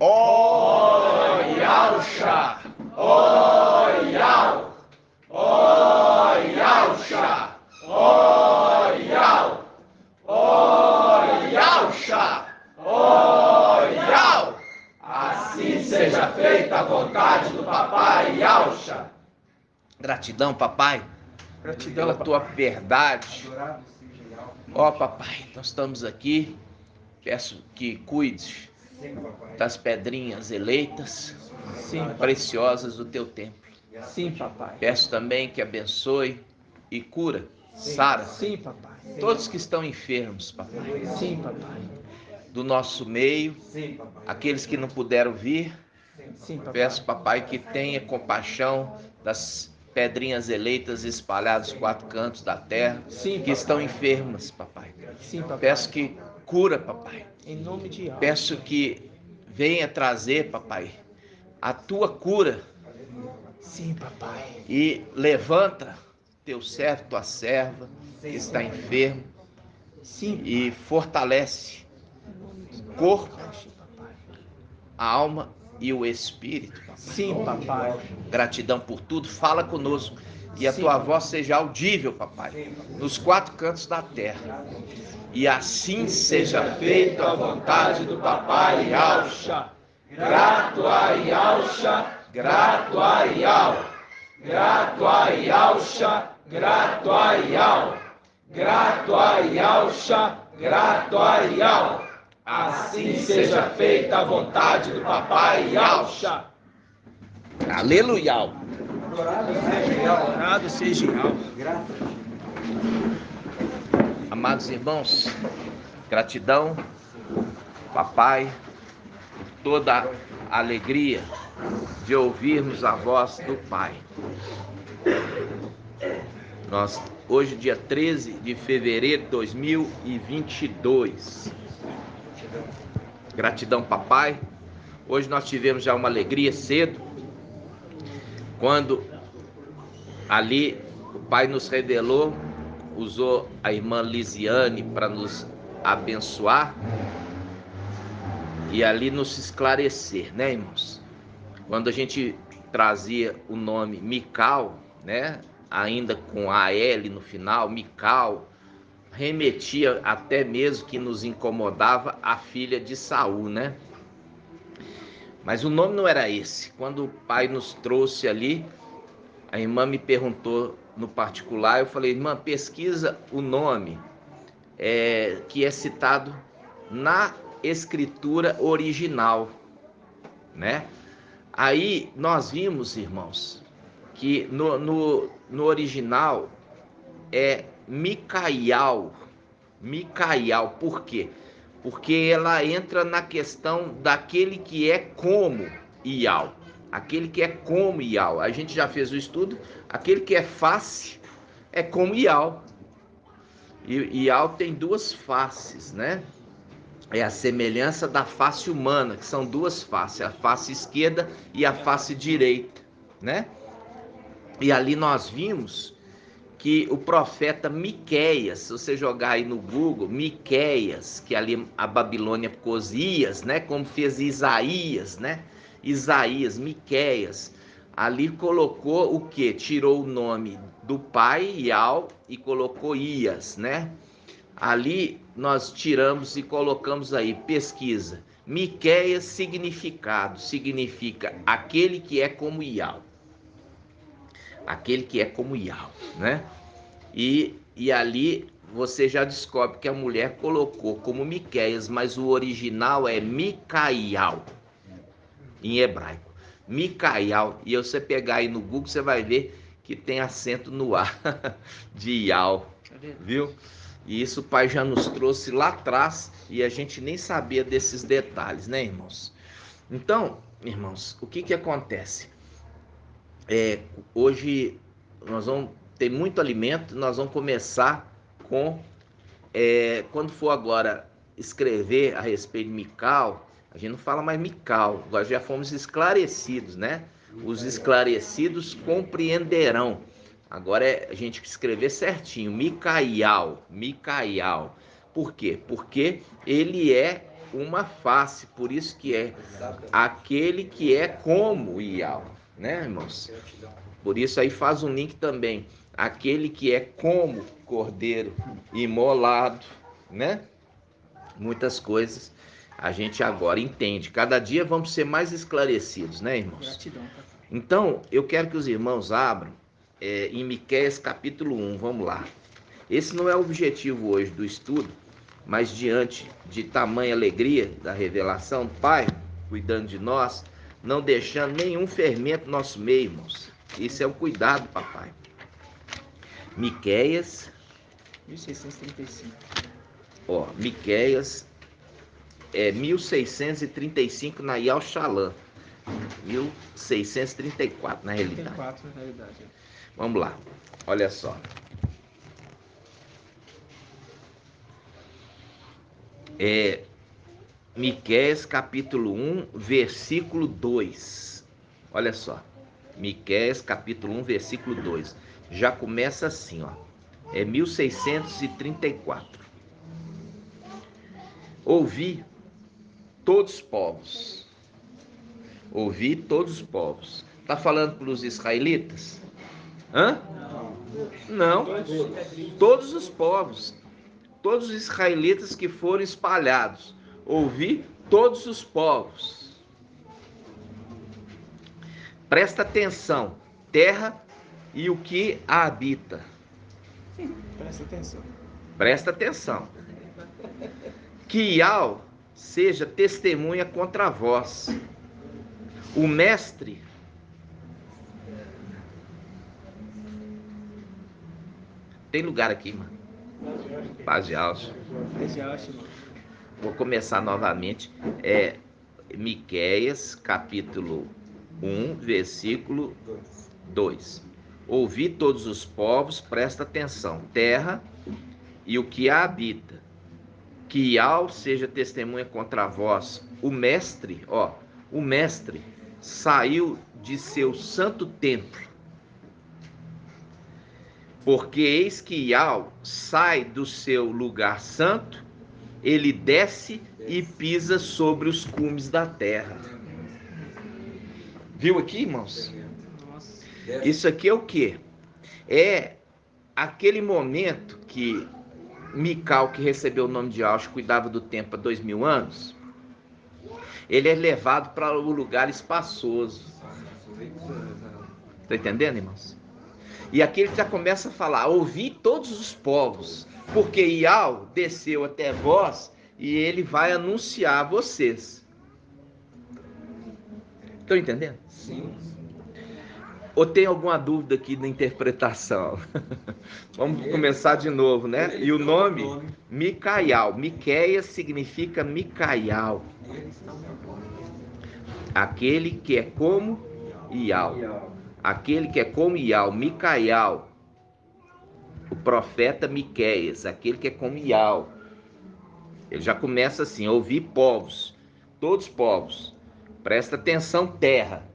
Ó Yalcha, ó Yal, ó Yalcha, ó Yal, ó Yalcha, ó Yal. Assim seja feita a vontade do papai Yalcha. Gratidão, papai. Gratidão pela tua verdade. Ó, papai, nós estamos aqui. Peço que cuide das pedrinhas eleitas, sim, preciosas do teu templo. Sim, papai. Peço também que abençoe e cura, sara, sim, papai, todos que estão enfermos, papai. Sim, papai. Do nosso meio, aqueles que não puderam vir, sim, papai. Peço, papai, que tenha compaixão das pedrinhas eleitas espalhadas nos quatro cantos da terra, sim, que estão enfermas, papai. Sim, papai. Peço que cura, papai. Em nome de Jesus. Peço que venha trazer, papai, a tua cura. Sim, papai. E levanta teu servo, tua serva, que está enfermo. Sim, e fortalece o corpo, a alma e o espírito. Papai. Sim, papai. Gratidão por tudo. Fala conosco. E a Sim, tua papai. voz seja audível, papai, nos quatro cantos da terra. E assim seja feita a vontade do papai Yalcha. Grato a Yalcha, grato a Yal. Grato a Yalcha, grato a Yal. Grato a Yalcha, grato a Yal. Assim seja feita a vontade do papai Yalcha. Aleluia. Adorado seja Yal. Amados irmãos, gratidão, papai, por toda a alegria de ouvirmos a voz do Pai. Nós, hoje, dia 13 de fevereiro de 2022. Gratidão, papai. Hoje nós tivemos já uma alegria cedo, quando ali o Pai nos revelou, usou a irmã Lisiane para nos abençoar e ali nos esclarecer, né, irmãos? Quando a gente trazia o nome Mical, né, ainda com AL no final, Mical, remetia até mesmo que nos incomodava a filha de Saul, né? Mas o nome não era esse. Quando o pai nos trouxe ali, a irmã me perguntou no particular, eu falei, irmã, pesquisa o nome que é citado na escritura original, né? Aí nós vimos, irmãos, que no original é Micaial. Micaial, por quê? Porque ela entra na questão daquele que é como Ial. Aquele que é como Ial. A gente já fez o estudo, aquele que é face é como Ial. E Ial tem duas faces, né? É a semelhança da face humana, que são duas faces, a face esquerda e a face direita, né? E ali nós vimos que o profeta Miqueias, se você jogar aí no Google, Miqueias, que ali a Babilônia Cosias, né, como fez Isaías, né? Isaías, Miqueias, ali colocou o quê? Tirou o nome do pai, Ial, e colocou Ias, né? Ali nós tiramos e colocamos aí, pesquisa. Miqueias significado, significa aquele que é como Ial. Aquele que é como Ial, né? E ali você já descobre que a mulher colocou como Miqueias, mas o original é Micaial, em hebraico. Micaial. E você pegar aí no Google, você vai ver que tem acento no A de Ial, viu? E isso o pai já nos trouxe lá atrás e a gente nem sabia desses detalhes, né, irmãos? Então, irmãos, o que acontece? Hoje nós vamos ter muito alimento, nós vamos começar com, quando for agora escrever a respeito de Mical, a gente não fala mais Mical, agora já fomos esclarecidos, né? Os esclarecidos compreenderão. Agora é a gente escrever certinho, Micaial, Micaial. Por quê? Porque ele é uma face, por isso que é aquele que é como Iau, né, irmãos? Por isso aí faz um link também, aquele que é como Cordeiro imolado, né? Muitas coisas a gente agora entende. Cada dia vamos ser mais esclarecidos, né, irmãos? Gratidão, papai. Então, eu quero que os irmãos abram em Miqueias capítulo 1, vamos lá. Esse não é o objetivo hoje do estudo, mas diante de tamanha alegria da revelação, Pai, cuidando de nós, não deixando nenhum fermento no nosso meio, irmãos. Isso é um cuidado, papai. Miqueias, 1635. Miqueias 1635 na Yal Shalom. 1634 na realidade. 34 na realidade. Vamos lá, olha só. Miqueias capítulo 1, versículo 2. Olha só. Miqueias capítulo 1, versículo 2. Já começa assim, ó. 1634. Ouvi todos os povos. Ouvi todos os povos. Tá falando para os israelitas? Hã? Não. Todos os povos. Todos os israelitas que foram espalhados. Ouvi todos os povos. Presta atenção. Terra e o que a habita. Presta atenção. Presta atenção. Que Iau seja testemunha contra vós. O mestre tem lugar aqui, mano. Paz de Alto. Paz de Alto, irmão. Vou começar novamente. Miqueias, capítulo 1, versículo 2. Ouvi todos os povos, presta atenção. Terra e o que a habita. Que Iau seja testemunha contra vós. O mestre saiu de seu santo templo. Porque eis que Iau sai do seu lugar santo, ele desce e pisa sobre os cumes da terra. Viu aqui, irmãos? Nossa. Isso aqui é o quê? É aquele momento que Mical, que recebeu o nome de Aush, cuidava do templo há 2000 anos. Ele é levado para o lugar espaçoso. Tá entendendo, irmãos? E aqui ele já começa a falar: ouvi todos os povos, porque Iau desceu até vós e ele vai anunciar a vocês. Estão entendendo? Sim. Ou tem alguma dúvida aqui na interpretação? Vamos começar de novo, né? E o nome? Micaial. Miqueias significa Micaial. Aquele que é como Iau. Aquele que é como Iau. Micaial. O profeta Miqueias. Aquele que é como Iau. Ele já começa assim: ouvi povos. Todos povos. Presta atenção, terra.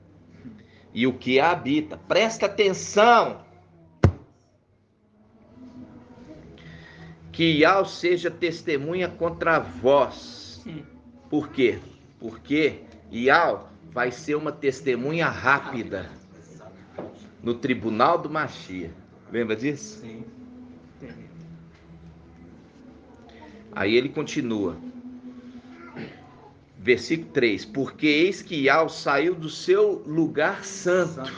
E o que a habita. Presta atenção. Que Iau seja testemunha contra vós. Por quê? Porque Iau vai ser uma testemunha rápida no tribunal do Machia. Lembra disso? Sim. Aí ele continua. Versículo 3. Porque eis que Iau saiu do seu lugar santo.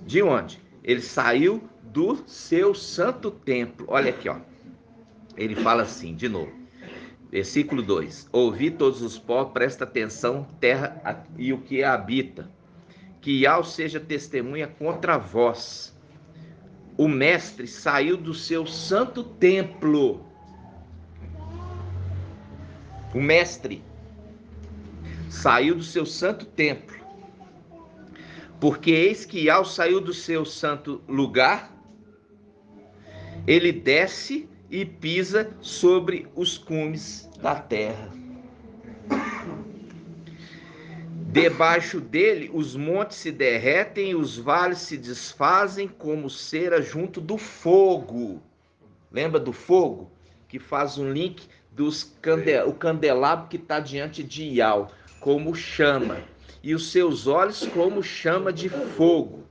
De onde? Ele saiu do seu santo templo. Olha aqui, ó. Ele fala assim, de novo. Versículo 2. Ouvi todos os povos, presta atenção, terra e o que a habita. Que Iau seja testemunha contra vós. O mestre saiu do seu santo templo. O mestre saiu do seu santo templo. Porque eis que Iau saiu do seu santo lugar, ele desce e pisa sobre os cumes da terra. Debaixo dele os montes se derretem e os vales se desfazem como cera junto do fogo. Lembra do fogo? Que faz um link o candelabro que está diante de Iau, como chama, e os seus olhos como chama de fogo.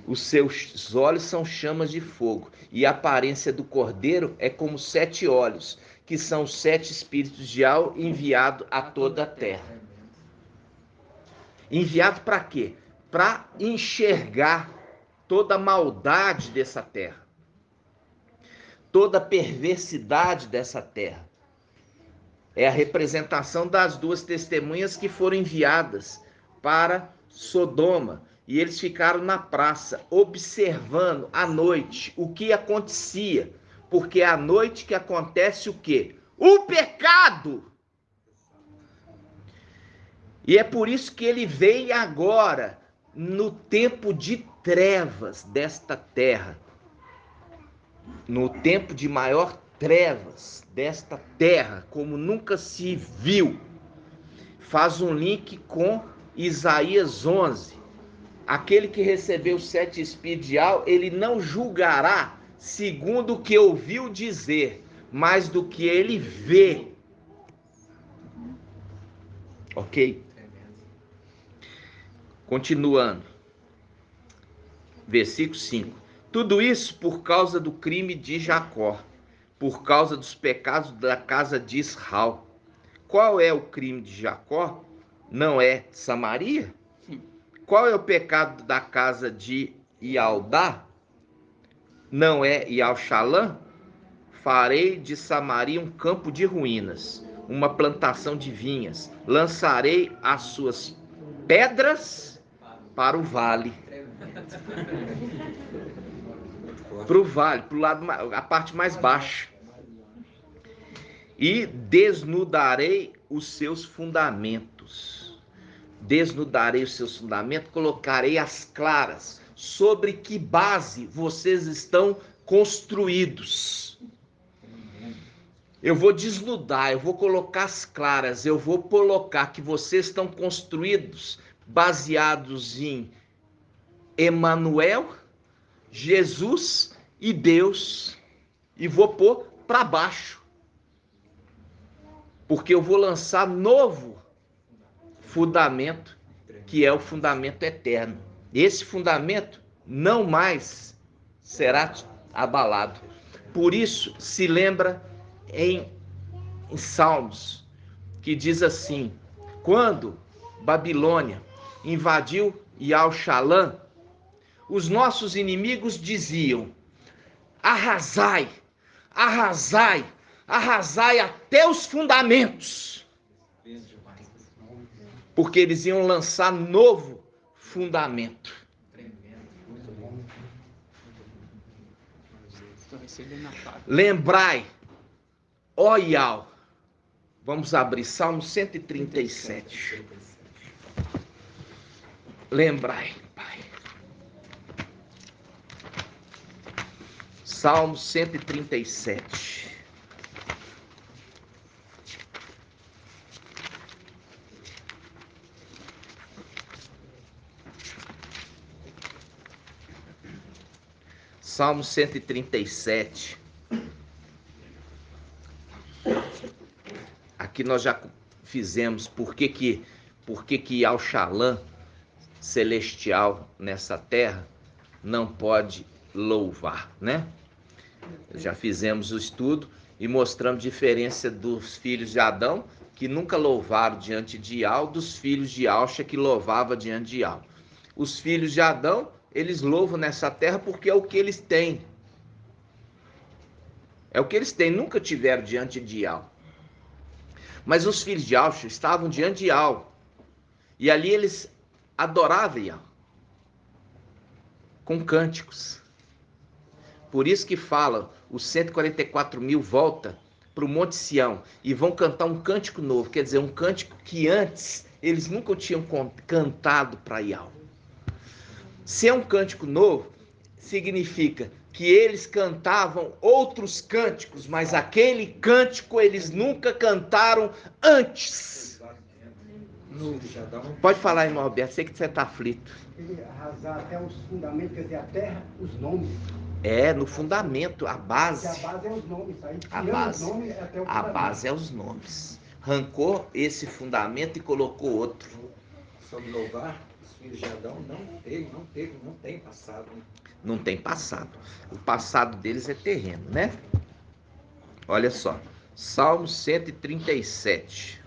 Os seus olhos são chamas de fogo, e a aparência do cordeiro é como 7 olhos, que são os 7 espíritos de Iau enviado a toda a terra. Enviado para quê? Para enxergar toda a maldade dessa terra, toda a perversidade dessa terra. É a representação das 2 testemunhas que foram enviadas para Sodoma. E eles ficaram na praça, observando à noite o que acontecia. Porque é à noite que acontece o quê? O pecado! E é por isso que ele veio agora, no tempo de trevas desta terra. No tempo de maior trevas desta terra, como nunca se viu. Faz um link com Isaías 11. Aquele que recebeu 7 espíritos de Iau, ele não julgará segundo o que ouviu dizer, mas do que ele vê. Ok? Continuando. Versículo 5. Tudo isso por causa do crime de Jacó, por causa dos pecados da casa de Israel. Qual é o crime de Jacó? Não é Samaria? Qual é o pecado da casa de Ialdá? Não é Ialxalã? Farei de Samaria um campo de ruínas, uma plantação de vinhas. Lançarei as suas pedras para o vale. Para o vale, para o lado, a parte mais baixa. E desnudarei os seus fundamentos. Desnudarei os seus fundamentos, colocarei as claras. Sobre que base vocês estão construídos? Eu vou desnudar, eu vou colocar as claras, eu vou colocar que vocês estão construídos baseados em Emanuel, Jesus e Deus, e vou pôr para baixo, porque eu vou lançar novo fundamento, que é o fundamento eterno. Esse fundamento não mais será abalado. Por isso, se lembra em Salmos, que diz assim: quando Babilônia invadiu Ialxalã, os nossos inimigos diziam: arrasai, arrasai, arrasai até os fundamentos. Porque eles iam lançar novo fundamento. Lembrai, ó Iau. Vamos abrir Salmo 137. Lembrai, Pai. Salmo 137. Salmo 137. Aqui nós já fizemos por que Ialxalã celestial nessa terra não pode louvar, né? Já fizemos o estudo e mostramos a diferença dos filhos de Adão, que nunca louvaram diante de Iau, dos filhos de Alxa, que louvavam diante de Iau. Os filhos de Adão, eles louvam nessa terra porque é o que eles têm. É o que eles têm, nunca tiveram diante de Iau. Mas os filhos de Alxa estavam diante de Iau. E ali eles adoravam Iau. Com cânticos. Por isso que fala, os 144 mil voltam para o Monte Sião e vão cantar um cântico novo. Quer dizer, um cântico que antes eles nunca tinham cantado para Iau. Se é um cântico novo, significa que eles cantavam outros cânticos, mas aquele cântico eles nunca cantaram antes. Pode falar, irmão Alberto, sei que você está aflito. Arrasar até os fundamentos, quer dizer, a terra, os nomes. É no fundamento, a base. Porque a base é os nomes. Aí, A tirando base. os nomes, é até o A fundamento. base é os nomes. Arrancou esse fundamento e colocou outro. Sobre louvar, os filhos de Adão não tem passado. Né? Não tem passado. O passado deles é terreno, né? Olha só. Salmo 137.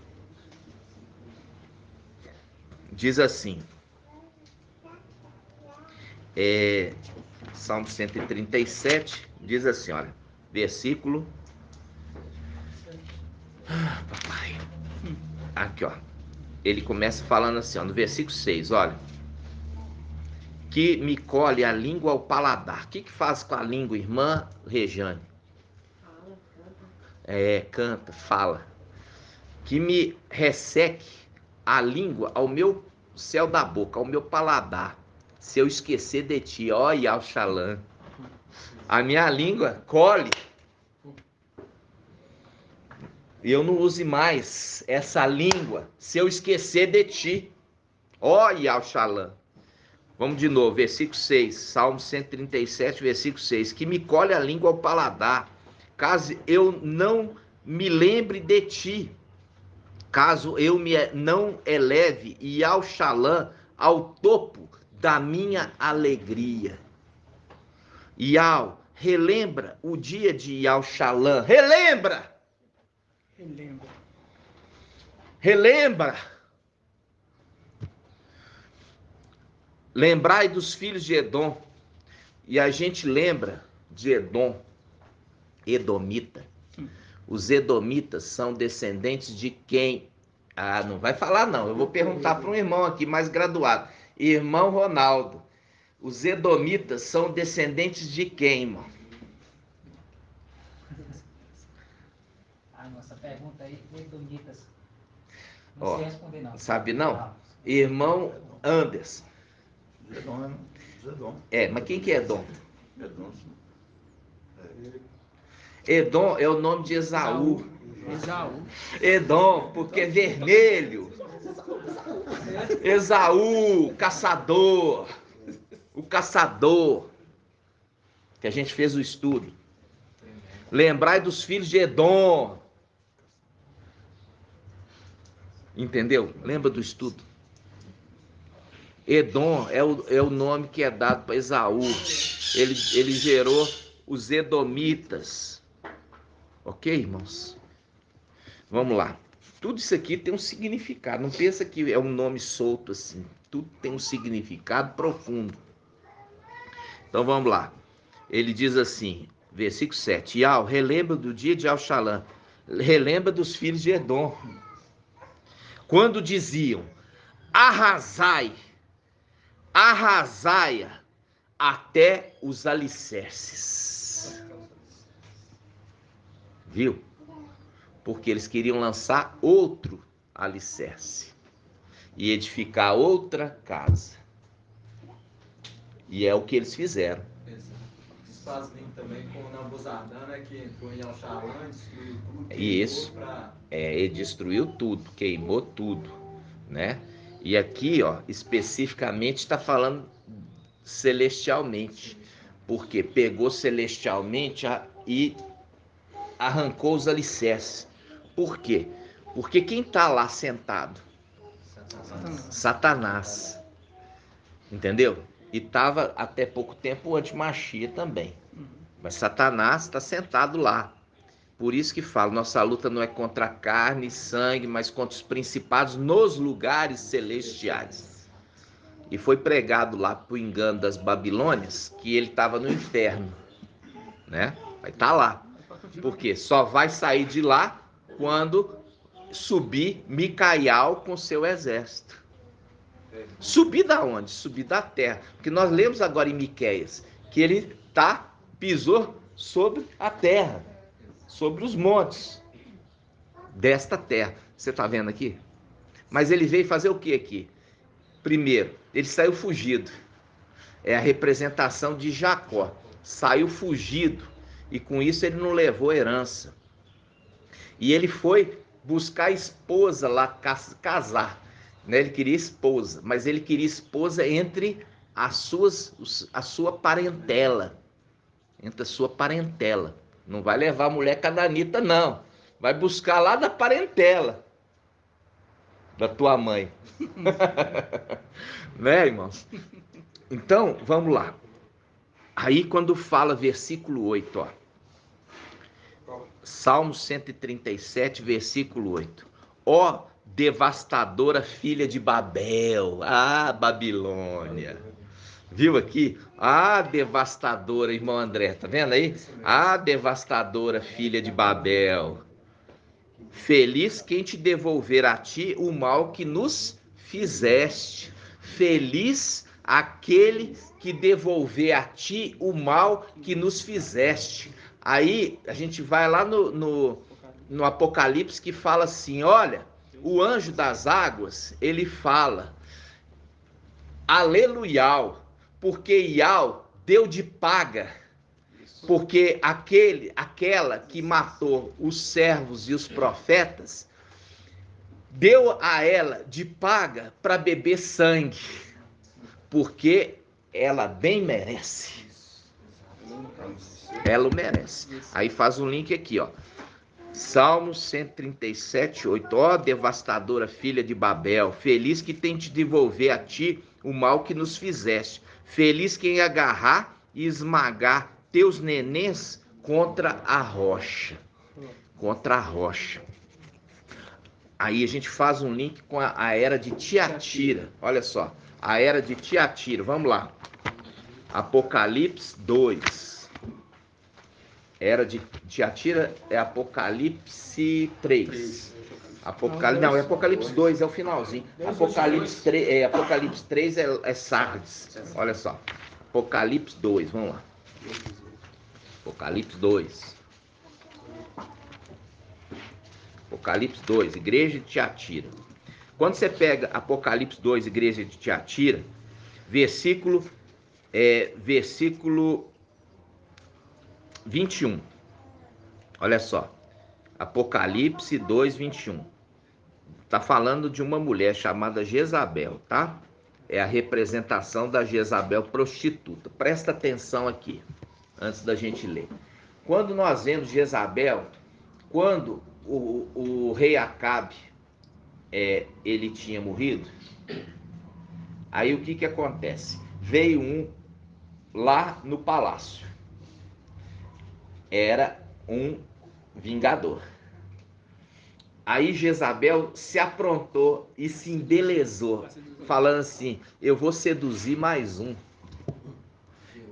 Diz assim. Salmo 137 diz assim, olha. Versículo. Papai. Aqui, ó. Ele começa falando assim, ó, no versículo 6, olha. Que me colhe a língua ao paladar. O que faz com a língua, irmã Rejane? Canta, fala. Que me resseque a língua ao meu céu da boca, ao meu paladar. Se eu esquecer de ti, ó Yalxalã. A minha língua colhe. E eu não use mais essa língua se eu esquecer de ti, ó Yalxalã. Vamos de novo, versículo 6, Salmo 137, versículo 6. Que me colhe a língua ao paladar, caso eu não me lembre de ti, caso eu não eleve Yalxalã ao topo da minha alegria. Relembra o dia de Yalxalã, relembra! Lembrai dos filhos de Edom. E a gente lembra de Edom, Edomita. Os edomitas são descendentes de quem? Ah, não vai falar não. Eu vou perguntar para um irmão aqui mais graduado. Irmão Ronaldo. Os edomitas são descendentes de quem, irmão? Nossa pergunta aí, edomitas. Não sei responder não. Sabe não? Irmão Anderson. Edom. Mas quem que é Edom? Edom. Edom é o nome de Esaú. Esaú. Edom, porque é vermelho. Esaú, caçador. O caçador. Que a gente fez o estudo. Lembrai dos filhos de Edom. Entendeu? Lembra do estudo? Edom é o nome que é dado para Esaú. Ele gerou os edomitas. Ok, irmãos? Vamos lá. Tudo isso aqui tem um significado. Não pensa que é um nome solto assim. Tudo tem um significado profundo. Então vamos lá. Ele diz assim, versículo 7. Relembra do dia de Yalxalã. Relembra dos filhos de Edom. Quando diziam, arrasai até os alicerces. Viu? Porque eles queriam lançar outro alicerce e edificar outra casa. E é o que eles fizeram. Isso faz link também com o Nabuzaradan, né, que entrou em Yalxalã, destruiu tudo. Isso. Ele destruiu tudo, queimou tudo, né? E aqui, ó, especificamente está falando celestialmente, porque pegou celestialmente e arrancou os alicerces. Por quê? Porque quem está lá sentado? Satanás. Entendeu? E estava até pouco tempo o antimachia também. Mas Satanás está sentado lá. Por isso que falo, nossa luta não é contra carne e sangue, mas contra os principados nos lugares celestiais. E foi pregado lá pro engano das Babilônias que ele estava no inferno, né? Vai estar lá. Porque só vai sair de lá quando subir Micael com seu exército. Subir da onde? Subir da terra. Porque nós lemos agora em Miqueias que ele pisou sobre a terra, sobre os montes desta terra. Você está vendo aqui? Mas ele veio fazer o que aqui? Primeiro, ele saiu fugido. É a representação de Jacó. Saiu fugido. E com isso ele não levou herança. E ele foi buscar esposa lá, casar. Né? Ele queria esposa, mas ele queria esposa entre a sua parentela. entre a sua parentela. Não vai levar a mulher cadanita, não. Vai buscar lá da parentela da tua mãe. Né, irmãos? Então, vamos lá. Aí quando fala versículo 8, ó. Salmo 137, versículo 8. Ó devastadora filha de Babel. Ah, Babilônia. Viu aqui? Ah, devastadora, irmão André. Tá vendo aí? Ah, devastadora filha de Babel. Feliz quem te devolver a ti o mal que nos fizeste. Feliz aquele que devolver a ti o mal que nos fizeste. Aí a gente vai lá no Apocalipse que fala assim, olha, o anjo das águas, ele fala, aleluiau, porque Iau deu de paga, porque aquela que matou os servos e os profetas, deu a ela de paga para beber sangue, porque ela bem merece. Ela o merece. Aí faz um link aqui, ó. Salmo 137, 8. Ó devastadora filha de Babel, feliz que tem te devolver a ti o mal que nos fizeste. Feliz quem agarrar e esmagar teus nenês contra a rocha. Contra a rocha. Aí a gente faz um link com a era de Tiatira. Olha só, a era de Tiatira. Vamos lá. Apocalipse 2. Era de Tiatira é Apocalipse 3. Não, é Apocalipse 2, é o finalzinho. Apocalipse 3 é Sardes. Olha só. Apocalipse 2, vamos lá. Apocalipse 2. Apocalipse 2, igreja de Tiatira. Quando você pega Apocalipse 2, igreja de Tiatira, versículo 21. Olha só. Apocalipse 2, 21. Tá falando de uma mulher chamada Jezabel, tá? É a representação da Jezabel prostituta. Presta atenção aqui, antes da gente ler. Quando nós vemos Jezabel, quando o rei Acabe, ele tinha morrido, aí o que acontece? Veio um lá no palácio. Era um vingador. Aí Jezabel se aprontou e se embelezou, falando assim, eu vou seduzir mais um.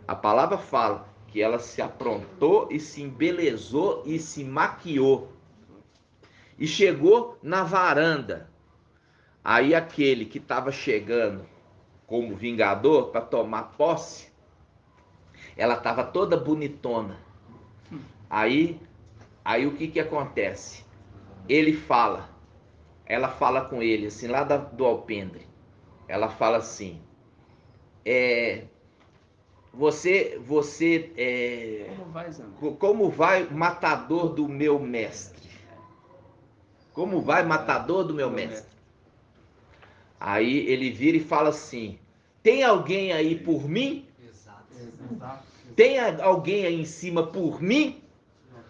A palavra fala que ela se aprontou e se embelezou e se maquiou. E chegou na varanda. Aí aquele que estava chegando como vingador para tomar posse, ela estava toda bonitona. Aí o que acontece? Ela fala com ele, assim, lá do alpendre. Ela fala assim, como vai matador do meu mestre? Como vai matador do meu mestre? Aí ele vira e fala assim, tem alguém aí por mim? Tem alguém aí em cima por mim?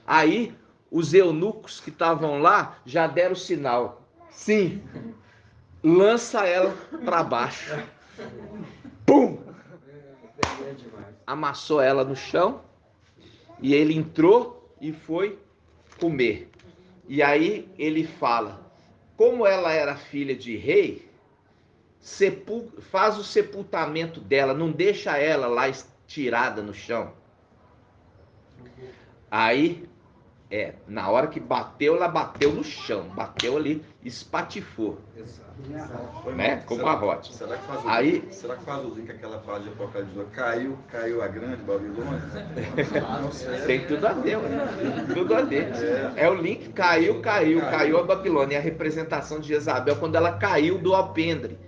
Aí os eunucos que estavam lá já deram o sinal. Sim, lança ela para baixo. Pum! Amassou ela no chão e ele entrou e foi comer. E aí ele fala, como ela era filha de rei, faz o sepultamento dela, não deixa ela lá estirada no chão. Aí, na hora que bateu, ela bateu no chão, bateu ali, espatifou. Né? Como a rocha. Será que faz o link aquela frase de Apocalipse? Caiu a grande Babilônia? Tem tudo a ver, tudo a ver. É o link, caiu a Babilônia. É a representação de Jezabel quando ela caiu do alpendre,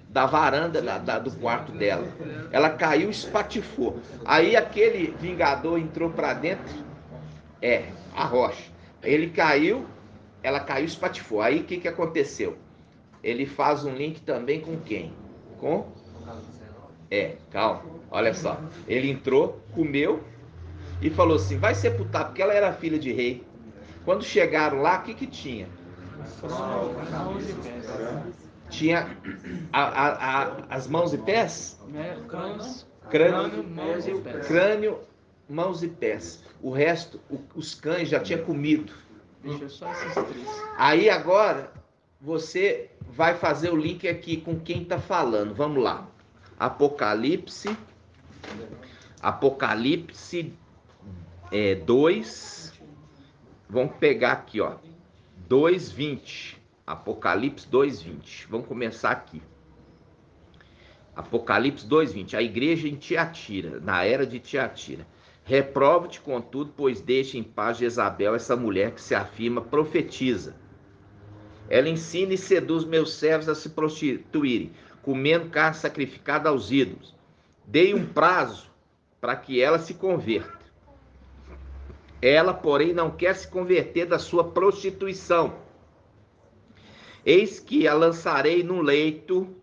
da varanda do quarto dela. Ela caiu, espatifou. Aí aquele vingador entrou para dentro, a rocha. Ele caiu, ela caiu, espatifou. Aí o que aconteceu? Ele faz um link também com quem? Calma. Olha só. Ele entrou, comeu, e falou assim, vai sepultar, porque ela era filha de rei. Quando chegaram lá, o que tinha? Mãos e pés. Tinha as mãos e pés? Crânio, mãos e pés. Crânio, mãos e pés. O resto, os cães já tinham comido. Deixa só esses 3. Aí agora, você vai fazer o link aqui com quem está falando. Vamos lá. Apocalipse 2. Vamos pegar aqui, ó. 2:20. Apocalipse 2:20. Vamos começar aqui. Apocalipse 2:20. A igreja em Tiatira, na era de Tiatira. Reprova-te, contudo, pois deixa em paz Jezabel, essa mulher que se afirma profetiza. Ela ensina e seduz meus servos a se prostituírem, comendo carne sacrificada aos ídolos. Dei um prazo para que ela se converta. Ela, porém, não quer se converter da sua prostituição. Eis que a lançarei no leito,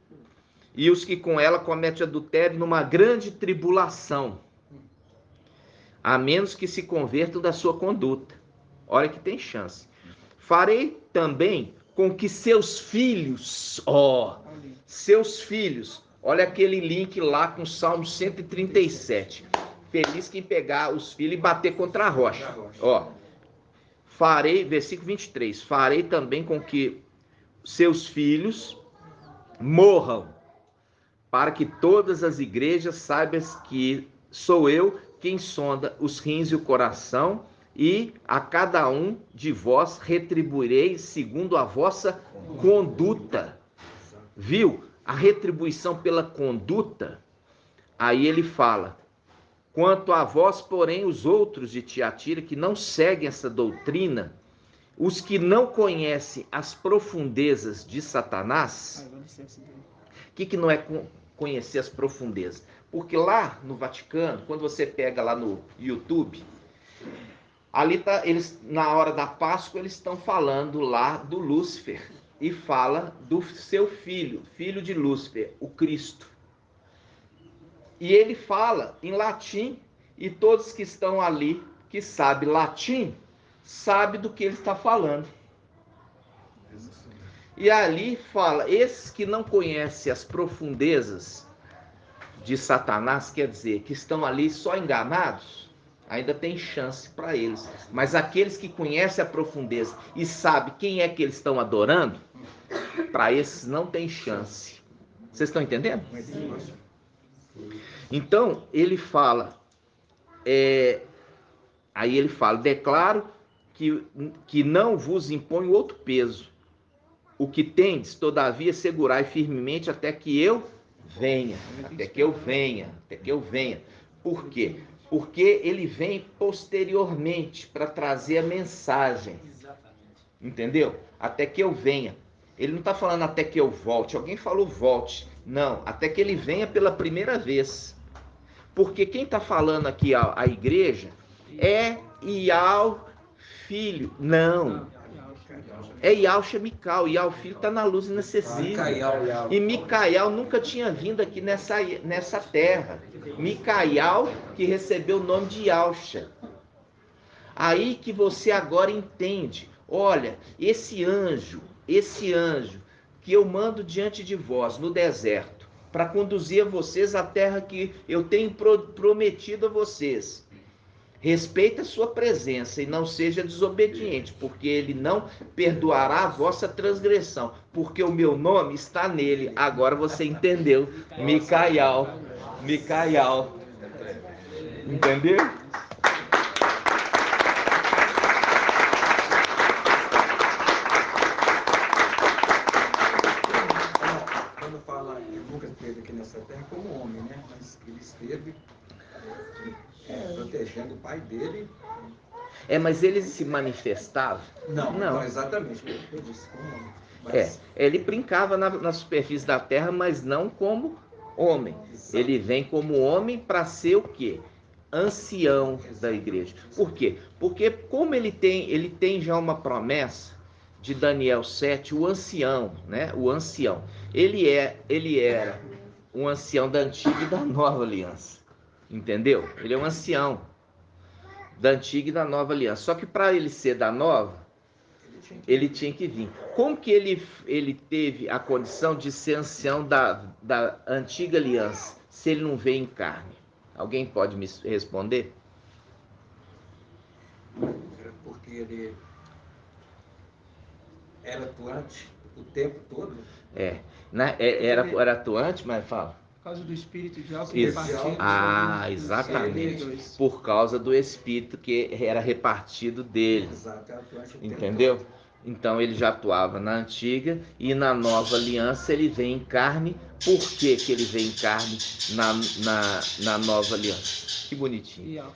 e os que com ela cometem adultério numa grande tribulação, a menos que se convertam da sua conduta. Olha que tem chance. Farei também com que seus filhos, seus filhos, olha aquele link lá com o Salmo 137. Feliz quem pegar os filhos e bater contra a rocha. Farei, versículo 23, farei também com que seus filhos morram, para que todas as igrejas saibam que sou eu quem sonda os rins e o coração, e a cada um de vós retribuirei segundo a vossa conduta. Viu? A retribuição pela conduta. Aí ele fala, quanto a vós, porém, os outros de Tiatira, que não seguem essa doutrina, os que não conhecem as profundezas de Satanás. O que não é conhecer as profundezas? Porque lá no Vaticano, quando você pega lá no YouTube, ali tá, eles, na hora da Páscoa, eles estão falando lá do Lúcifer, e fala do seu filho, filho de Lúcifer, o Cristo. E ele fala em latim, e todos que estão ali, que sabem latim, sabem do que ele está falando. E ali fala, esses que não conhecem as profundezas de Satanás, quer dizer, que estão ali só enganados, ainda tem chance para eles. Mas aqueles que conhecem a profundeza e sabem quem é que eles estão adorando, para esses não tem chance. Vocês estão entendendo? Então, ele fala, aí ele fala, declaro que não vos imponho outro peso. O que tendes, todavia, segurai firmemente até que eu venha. Até que eu venha. Por quê? Porque ele vem posteriormente para trazer a mensagem. Entendeu? Até que eu venha. Ele não está falando até que eu volte. Alguém falou volte. Não, até que ele venha pela primeira vez. Porque quem está falando aqui a igreja é Ial Filho. Não. É Yalcha Mical. Ial Filho está na luz inacessível. E Micael nunca tinha vindo aqui nessa terra. Micael que recebeu o nome de Yalcha. Aí que você agora entende. Olha, esse anjo que eu mando diante de vós no deserto, para conduzir a vocês à terra que eu tenho prometido a vocês. Respeite a sua presença e não seja desobediente, porque ele não perdoará a vossa transgressão, porque o meu nome está nele. Agora você entendeu. Micael. Entendeu? Quando fala que Lucas esteve aqui nessa terra como homem, né? Mas ele esteve protegendo o pai dele. Mas ele se manifestava? Não, exatamente. Eu disse como homem. Mas... ele brincava na superfície da terra, mas não como homem. Exato. Ele vem como homem para ser o quê? Ancião da igreja. Por quê? Porque como ele tem já uma promessa de Daniel 7, o ancião, né? O ancião. Ele era um ancião da antiga e da nova aliança. Entendeu? Ele é um ancião. Da antiga e da nova aliança. Só que para ele ser da nova, ele tinha que vir. Como que ele teve a condição de ser ancião da antiga aliança, se ele não veio em carne? Alguém pode me responder? Porque ele era atuante o tempo todo. Era atuante, mas fala. Por causa do espírito de algo que Isso. repartiu. Exatamente. Por causa do espírito que era repartido dele. Exato, é atuante o tempo Entendeu? todo. Então ele já atuava na antiga e na nova aliança ele vem em carne. Por que que ele vem em carne na nova aliança? Que bonitinho. E, ó,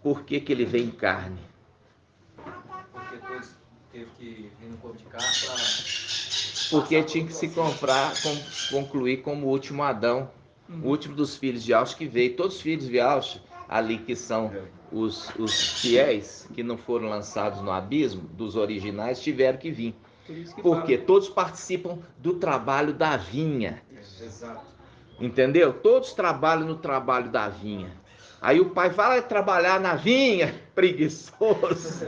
Por que que ele vem em carne? Porque depois teve que vir no corpo de carne para. Porque tinha que se concluir como o último Adão, o último dos filhos de Aush que veio. Todos os filhos de Aush, ali que são os fiéis, que não foram lançados no abismo, dos originais, tiveram que vir. por isso que Porque fala. todos participam do trabalho da vinha. Exato. Entendeu? Todos trabalham no trabalho da vinha. Aí o pai fala, trabalhar na vinha, preguiçoso.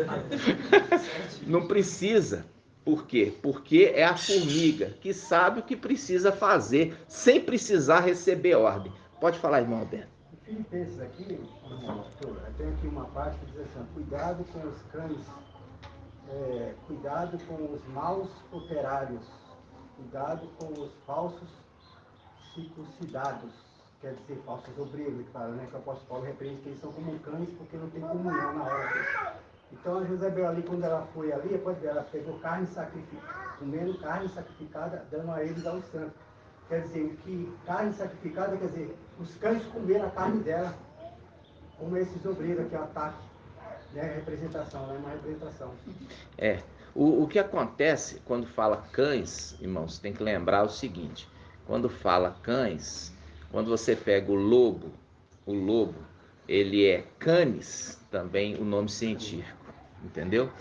Não precisa. Por quê? Porque é a formiga que sabe o que precisa fazer, sem precisar receber ordem. Pode falar, irmão Alberto. Filipenses aqui, irmão Arthur, tem aqui uma parte que diz assim, cuidado com os cães, cuidado com os maus operários, cuidado com os falsos circuncidados, quer dizer, falsos obreiros, que fala, né, que o apóstolo Paulo repreende que eles são como cães porque não tem comunhão na hora. Então a Jezabel ali, quando ela foi ali, pode ver, ela pegou carne sacrificada, comendo carne sacrificada, dando a eles aos santos. Quer dizer, o que carne sacrificada, quer dizer, os cães comeram a carne dela, como esses obreiros aqui, o ataque, né, representação, né, uma representação. O que acontece quando fala cães, irmãos, tem que lembrar o seguinte, quando fala cães, quando você pega o lobo, ele é canis, também o nome científico, entendeu?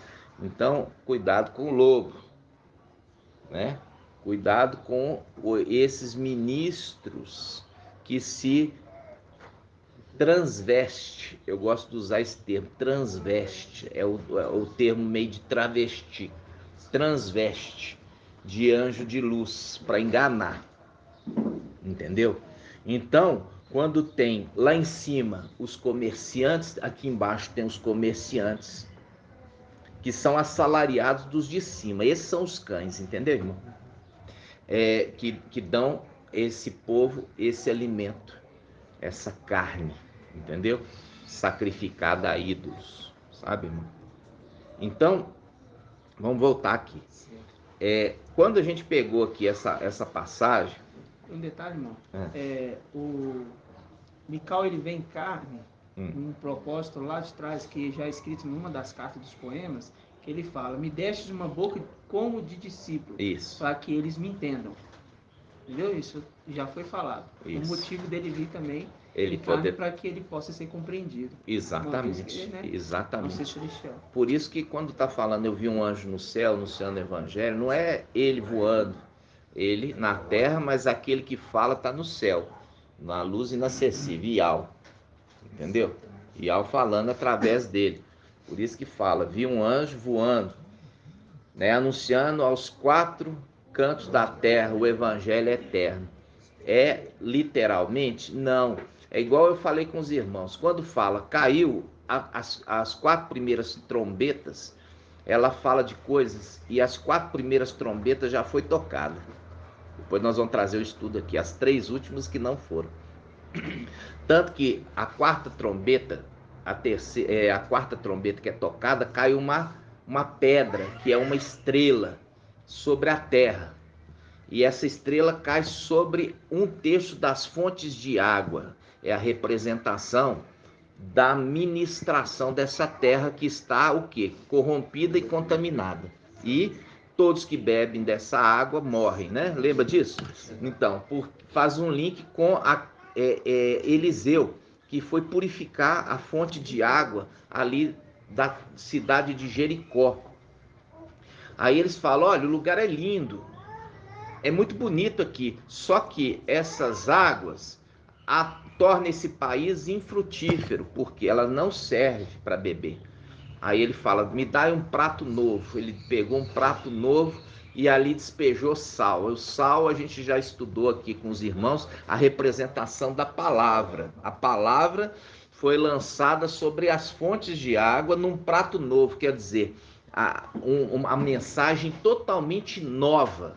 Então, cuidado com o lobo, né? Cuidado com esses ministros que se transveste. Eu gosto de usar esse termo, transveste, é o termo meio de travesti, transveste, de anjo de luz, para enganar, entendeu? Então, quando tem lá em cima os comerciantes, aqui embaixo tem os comerciantes, que são assalariados dos de cima. Esses são os cães, entendeu, irmão? Que dão esse povo esse alimento, essa carne, entendeu? Sacrificada a ídolos, sabe, irmão? Então, vamos voltar aqui. Quando a gente pegou aqui essa passagem... Um detalhe, irmão. O Mical, ele vem em carne, um propósito lá de trás, que já é escrito numa das cartas dos poemas, que ele fala, me destes uma boca como de discípulo, para que eles me entendam. Entendeu? Isso já foi falado. Isso. O motivo dele vir também ele carne para que ele possa ser compreendido. Exatamente. Ele, né, exatamente. Por isso que quando está falando eu vi um anjo no céu, anunciando o evangelho, não é ele voando, ele na terra, mas aquele que fala está no céu, na luz inacessível, Ial. Entendeu? Ial falando através dele. Por isso que fala, vi um anjo voando, né, anunciando aos 4 cantos da terra o evangelho eterno. É literalmente? Não. É igual eu falei com os irmãos. Quando fala, caiu as 4 primeiras trombetas, ela fala de coisas e as 4 primeiras trombetas já foi tocada. Depois nós vamos trazer o estudo aqui, as 3 últimas que não foram. Tanto que a 4ª trombeta, a 4ª trombeta que é tocada, cai uma pedra, que é uma estrela, sobre a terra. E essa estrela cai sobre um terço das fontes de água. É a representação da ministração dessa terra que está o quê? Corrompida e contaminada. E todos que bebem dessa água morrem, né? Lembra disso? Então, faz um link com Eliseu, que foi purificar a fonte de água ali da cidade de Jericó. Aí eles falam, olha, o lugar é lindo, é muito bonito aqui, só que essas águas torna esse país infrutífero, porque ela não serve para beber. Aí ele fala, me dá um prato novo. Ele pegou um prato novo e ali despejou sal. O sal a gente já estudou aqui com os irmãos, a representação da palavra. A palavra foi lançada sobre as fontes de água num prato novo, quer dizer, uma mensagem totalmente nova.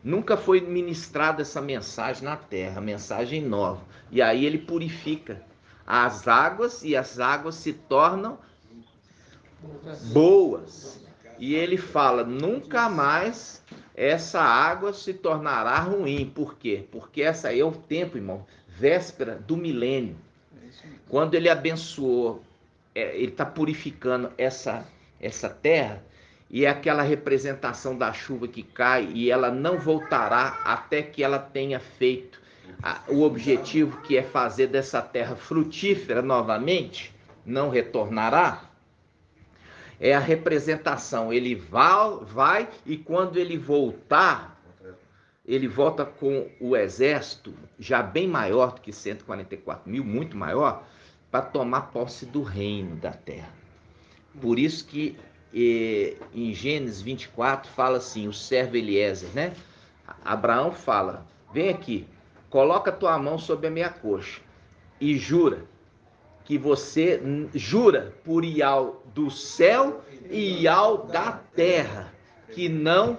Nunca foi ministrada essa mensagem na terra, mensagem nova. E aí ele purifica as águas e as águas se tornam boas. E ele fala, nunca mais essa água se tornará ruim. Por quê? Porque essa aí é o tempo, irmão, véspera do milênio. Quando ele abençoou, ele está purificando essa terra, e é aquela representação da chuva que cai, e ela não voltará até que ela tenha feito o objetivo, que é fazer dessa terra frutífera novamente, não retornará. É a representação, ele vai e quando ele voltar, ele volta com o exército já bem maior do que 144 mil, muito maior, para tomar posse do reino da terra. Por isso que em Gênesis 24 fala assim, o servo Eliezer, né? Abraão fala, vem aqui, coloca tua mão sobre a minha coxa e jura que você jura por Ial do céu e Ial da terra, que não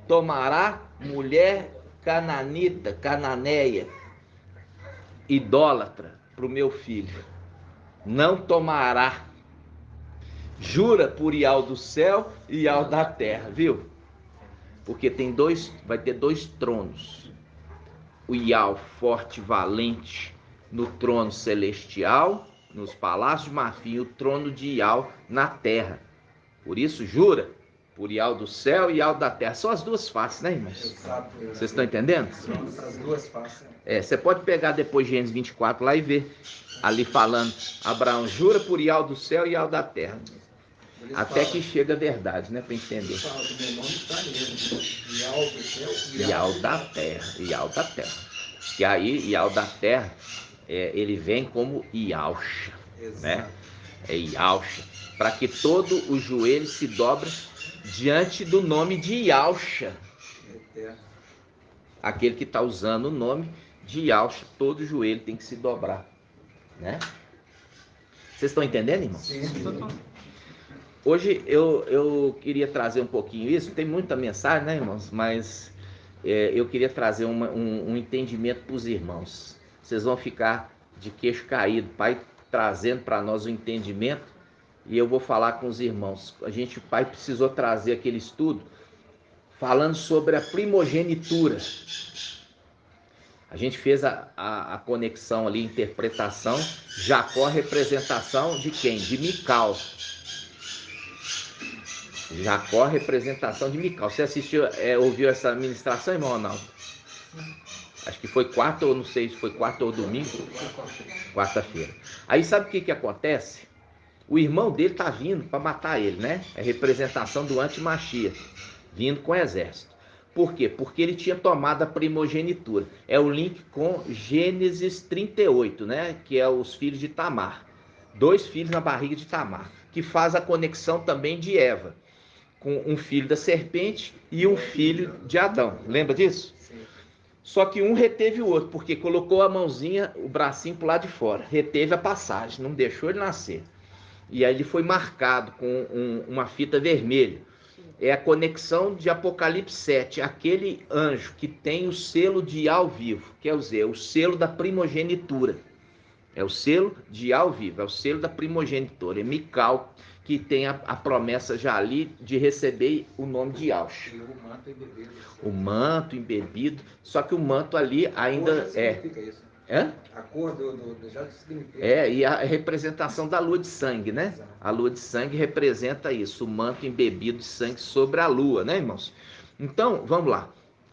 tomará mulher cananita, cananeia, idólatra para o meu filho. Não tomará. Jura por Ial do céu e Ial da terra, viu? Porque vai ter dois tronos. O Ial forte e valente no trono celestial, nos palácios de marfim, e o trono de Ial na terra. Por isso, jura por Ial do céu e Ial da terra. São as duas faces, né, irmãos? Exato. Vocês estão entendendo? São as duas faces. Você pode pegar depois Gênesis 24 lá e ver. Ali falando, Abraão jura por Ial do céu e Ial da terra. Até que chega a verdade, né? Para entender. Fala que meu nome está nele. Ial do céu, Ial da terra. Ial da terra. Que aí, Ial da terra, ele vem como Ialcha, né? É Ialcha. Para que todo o joelho se dobre diante do nome de Ialcha. Aquele que está usando o nome de Ialcha, todo o joelho tem que se dobrar, né? Vocês estão entendendo, irmãos? Sim. Hoje eu queria trazer um pouquinho isso, tem muita mensagem, né, irmãos? Mas eu queria trazer um entendimento para os irmãos. Vocês vão ficar de queixo caído, Pai trazendo para nós o entendimento, e eu vou falar com os irmãos. O Pai precisou trazer aquele estudo falando sobre a primogenitura. A gente fez a conexão ali, interpretação, Jacó, representação de quem? De Mical. Jacó, representação de Mical. Você assistiu, ouviu essa ministração, irmão Ronaldo? Acho que foi quarta, ou não sei se foi quarta ou domingo. Quarta-feira. Aí sabe o que acontece? O irmão dele tá vindo para matar ele, né? É representação do anti-Machia, vindo com o exército. Por quê? Porque ele tinha tomado a primogenitura. É o link com Gênesis 38, né? Que é os filhos de Tamar. 2 filhos na barriga de Tamar. Que faz a conexão também de Eva, com um filho da serpente e um filho de Adão. Lembra disso? Sim. Só que um reteve o outro, porque colocou a mãozinha, o bracinho para o lado de fora. Reteve a passagem, não deixou ele nascer. E aí ele foi marcado com uma fita vermelha. É a conexão de Apocalipse 7, aquele anjo que tem o selo de Ial vivo, quer dizer, o selo da primogenitura. É o selo de Ial vivo, é o selo da primogenitura. É Mical, que tem a promessa já ali de receber o nome de Ialcha. O manto embebido, só que o manto ali ainda é... A cor já significa. E a representação da lua de sangue, né? Exato. A lua de sangue representa isso, o manto embebido de sangue sobre a lua, né, irmãos? Então, vamos lá.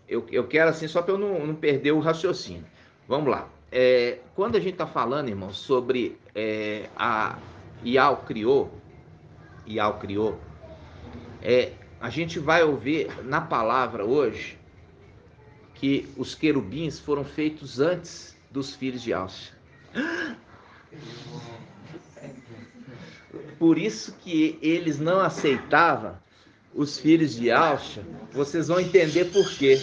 Eu quero assim, só para eu não perder o raciocínio. Vamos lá. Quando a gente está falando, irmãos, sobre a Ial criou, a gente vai ouvir na palavra hoje que os querubins foram feitos antes dos filhos de Alcha. Por isso que eles não aceitavam os filhos de Alcha. Vocês vão entender por quê.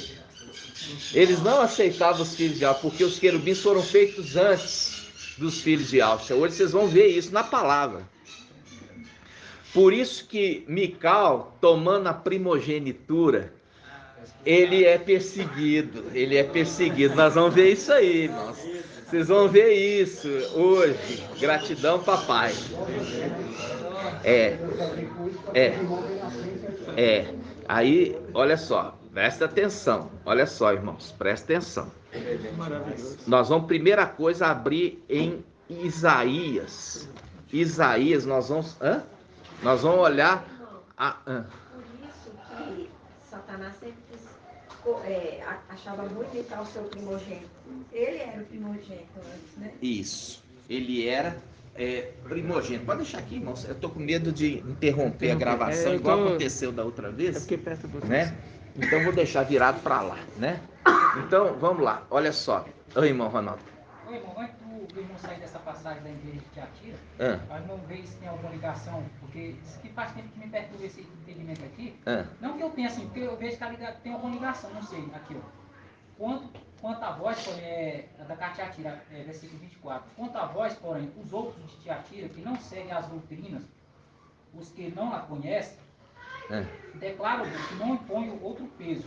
Eles não aceitavam os filhos de Alcha, porque os querubins foram feitos antes dos filhos de Alcha. Hoje vocês vão ver isso na palavra. Por isso que Mical, tomando a primogenitura, ele é perseguido. Nós vamos ver isso aí, irmãos. Vocês vão ver isso hoje. Gratidão, papai. Aí, olha só, presta atenção. Olha só, irmãos, presta atenção. Nós vamos, primeira coisa, abrir em Isaías. Isaías, nós vamos olhar Por isso que Satanás sempre achava muito imitar o seu primogênito. Ele era o primogênito antes, né? Isso. Ele era primogênito. Pode deixar aqui, irmãos. Eu tô com medo de interromper a gravação, igual aconteceu da outra vez. porque perto do Né? Então vou deixar virado para lá, né? Então vamos lá. Olha só. Oi, irmão Ronaldo. Oi, irmão, antes do irmão sair dessa passagem da igreja de Tiatira, nós não vemos se tem alguma ligação, porque isso que faz tempo que me perturba esse entendimento aqui. Não que eu tenha assim, porque eu vejo que tem alguma ligação, não sei, aqui, ó. Quanto a vós, porém, da carta de Tiatira, versículo 24. Quanto a vós, porém, os outros de Tiatira, que não seguem as doutrinas, os que não a conhecem, declaram-vos que não imponham outro peso.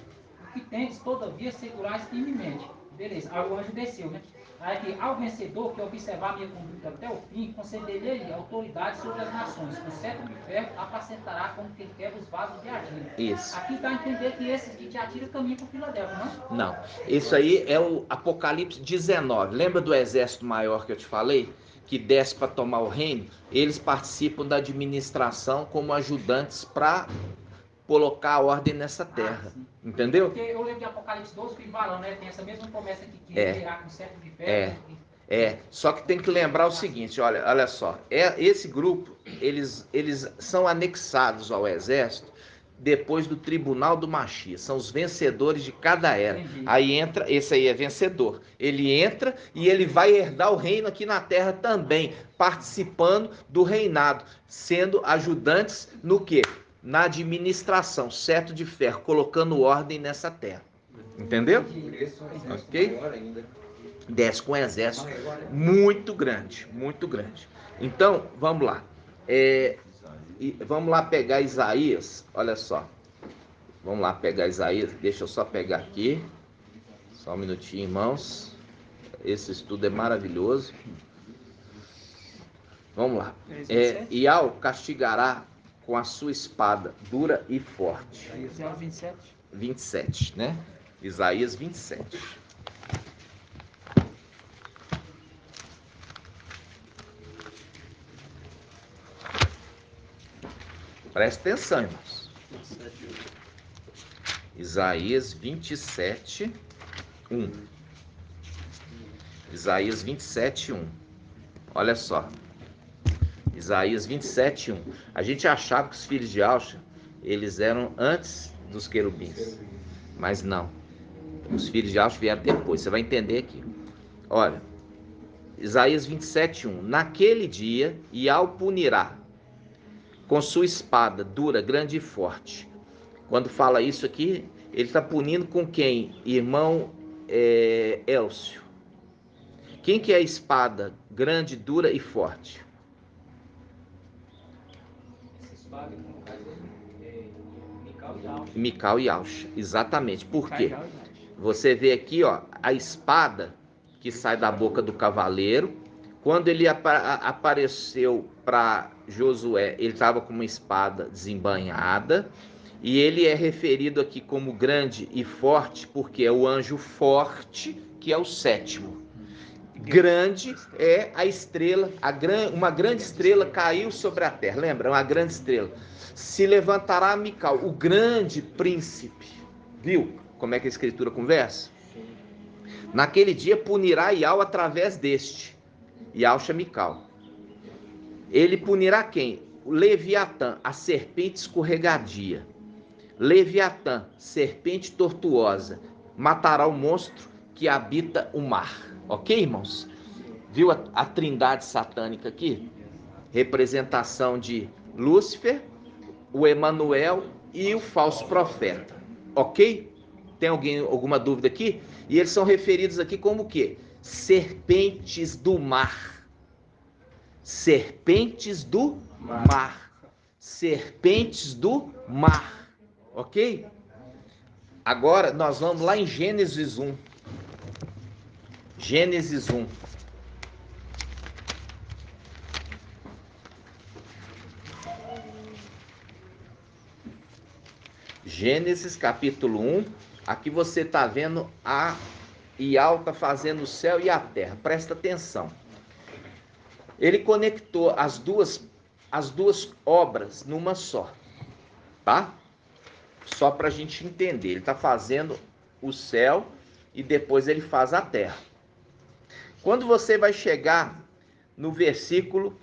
O que tendes, todavia, segurais firmemente. Beleza, aí o anjo desceu, né? Aí aqui, ao vencedor que observar a minha conduta até o fim, concederei autoridade sobre as nações. Com cetro de ferro apacentará como quem quebra os vasos de argila. Isso. Aqui dá a entender que esses de Tiatira caminham para Filadélfia, não? Não. Isso aí é o Apocalipse 19. Lembra do exército maior que eu te falei? Que desce para tomar o reino? Eles participam da administração como ajudantes para colocar a ordem nessa terra. Entendeu? Porque eu lembro de Apocalipse 12 que Balaão, né, tem essa mesma promessa aqui, que ele irá com cetro de ferro. Só que tem que lembrar o seguinte, olha só, esse grupo, eles são anexados ao exército depois do tribunal do Machia, são os vencedores de cada era. Entendi. Aí entra, esse aí é vencedor, ele entra e ele vai herdar o reino aqui na terra também, participando do reinado, sendo ajudantes no quê? Na administração, cetro de ferro, colocando ordem nessa terra. Entendeu? Ok? Desce com um exército muito grande, muito grande. Então, vamos lá. Vamos lá pegar Isaías, olha só. Vamos lá pegar Isaías, deixa eu só pegar aqui. Só um minutinho, irmãos. Esse estudo é maravilhoso. Vamos lá. Iau castigará com a sua espada dura e forte. Isaías 27. 27, né? Isaías 27. Presta atenção, irmãos. Isaías 27, 1. Isaías 27, 1. Olha só. Isaías 27, 1. A gente achava que os filhos de Alcha, eles eram antes dos querubins. Mas não. Os filhos de Alcha vieram depois. Você vai entender aqui. Olha. Isaías 27, 1. Naquele dia, Iau punirá com sua espada dura, grande e forte. Quando fala isso aqui, ele está punindo com quem? Irmão Elcio. Quem que é a espada grande, dura e forte? Mical e Alcha, exatamente. Por quê? Você vê aqui, ó, a espada que sai da boca do cavaleiro. Quando ele apareceu para Josué, ele estava com uma espada desembainhada. E ele é referido aqui como grande e forte, porque é o anjo forte, que é o sétimo. Grande é a estrela, uma grande estrela caiu sobre a terra. Lembra? Uma grande estrela. Se levantará Mical, o grande príncipe. Viu como é que a escritura conversa? Naquele dia punirá Iau através deste. Iau Mical. Ele punirá quem? O Leviatã, a serpente escorregadia. Leviatã, serpente tortuosa, matará o monstro que habita o mar. Ok, irmãos? Viu a trindade satânica aqui? Representação de Lúcifer, o Emanuel e o falso profeta. Ok? Tem alguma dúvida aqui? E eles são referidos aqui como o quê? Serpentes do mar. Serpentes do mar. Serpentes do mar. Ok? Agora nós vamos lá em Gênesis 1. Gênesis 1. Gênesis capítulo 1. Aqui você está vendo Iau está fazendo o céu e a terra. Presta atenção. Ele conectou as duas obras numa só. Tá? Só para a gente entender. Ele está fazendo o céu e depois ele faz a terra. Quando você vai chegar no versículo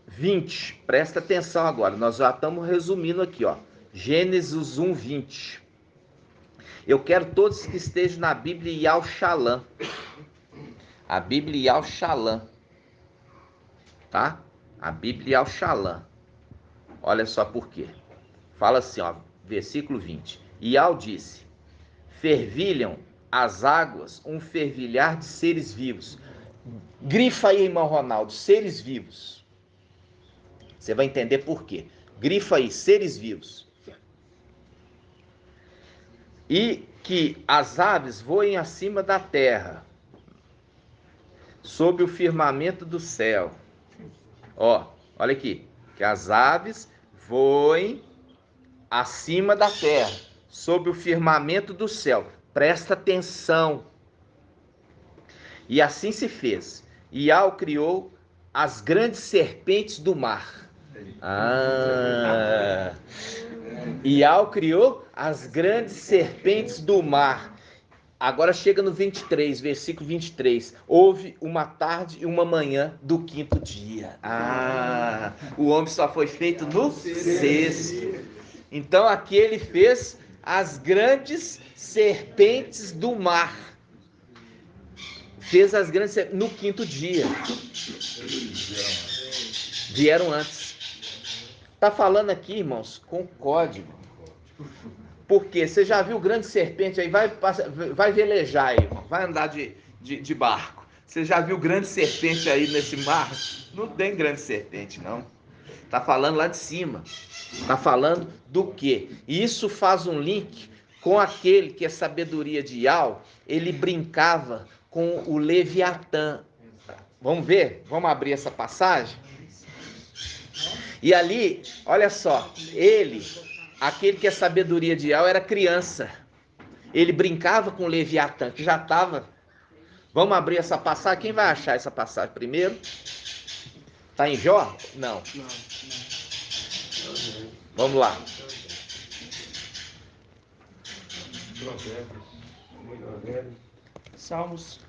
20, presta atenção agora. Nós já estamos resumindo aqui, ó. Gênesis 1, 20. Eu quero todos que estejam na Bíblia Yal Shalom. A Bíblia Yal Shalom. Tá? A Bíblia Yal Shalom. Olha só por quê. Fala assim, ó. Versículo 20. Yal disse: fervilham as águas um fervilhar de seres vivos. Grifa aí, irmão Ronaldo, seres vivos. Você vai entender por quê. Grifa aí, seres vivos. E que as aves voem acima da terra, sob o firmamento do céu. Ó, olha aqui. Que as aves voem acima da terra, sob o firmamento do céu. Presta atenção. E assim se fez. Iau criou as grandes serpentes do mar. Iau criou as grandes serpentes do mar. Agora chega no 23, versículo 23. Houve uma tarde e uma manhã do quinto dia. O homem só foi feito no sexto. Então aqui ele fez as grandes serpentes do mar. Fez as grandes no quinto dia. Vieram antes. Tá falando aqui, irmãos, com código. Porque você já viu grande serpente aí? Vai velejar aí, irmão. Vai andar de barco. Você já viu grande serpente aí nesse mar? Não tem grande serpente, não. Tá falando lá de cima. Tá falando do quê? E isso faz um link com aquele que é sabedoria de Iau. Ele brincava com o Leviatã. Vamos ver? Vamos abrir essa passagem? E ali, olha só, aquele que é sabedoria de Iau, era criança. Ele brincava com o Leviatã, que já estava. Vamos abrir essa passagem? Quem vai achar essa passagem primeiro? Está em Jó? Não. Vamos lá. Salmos,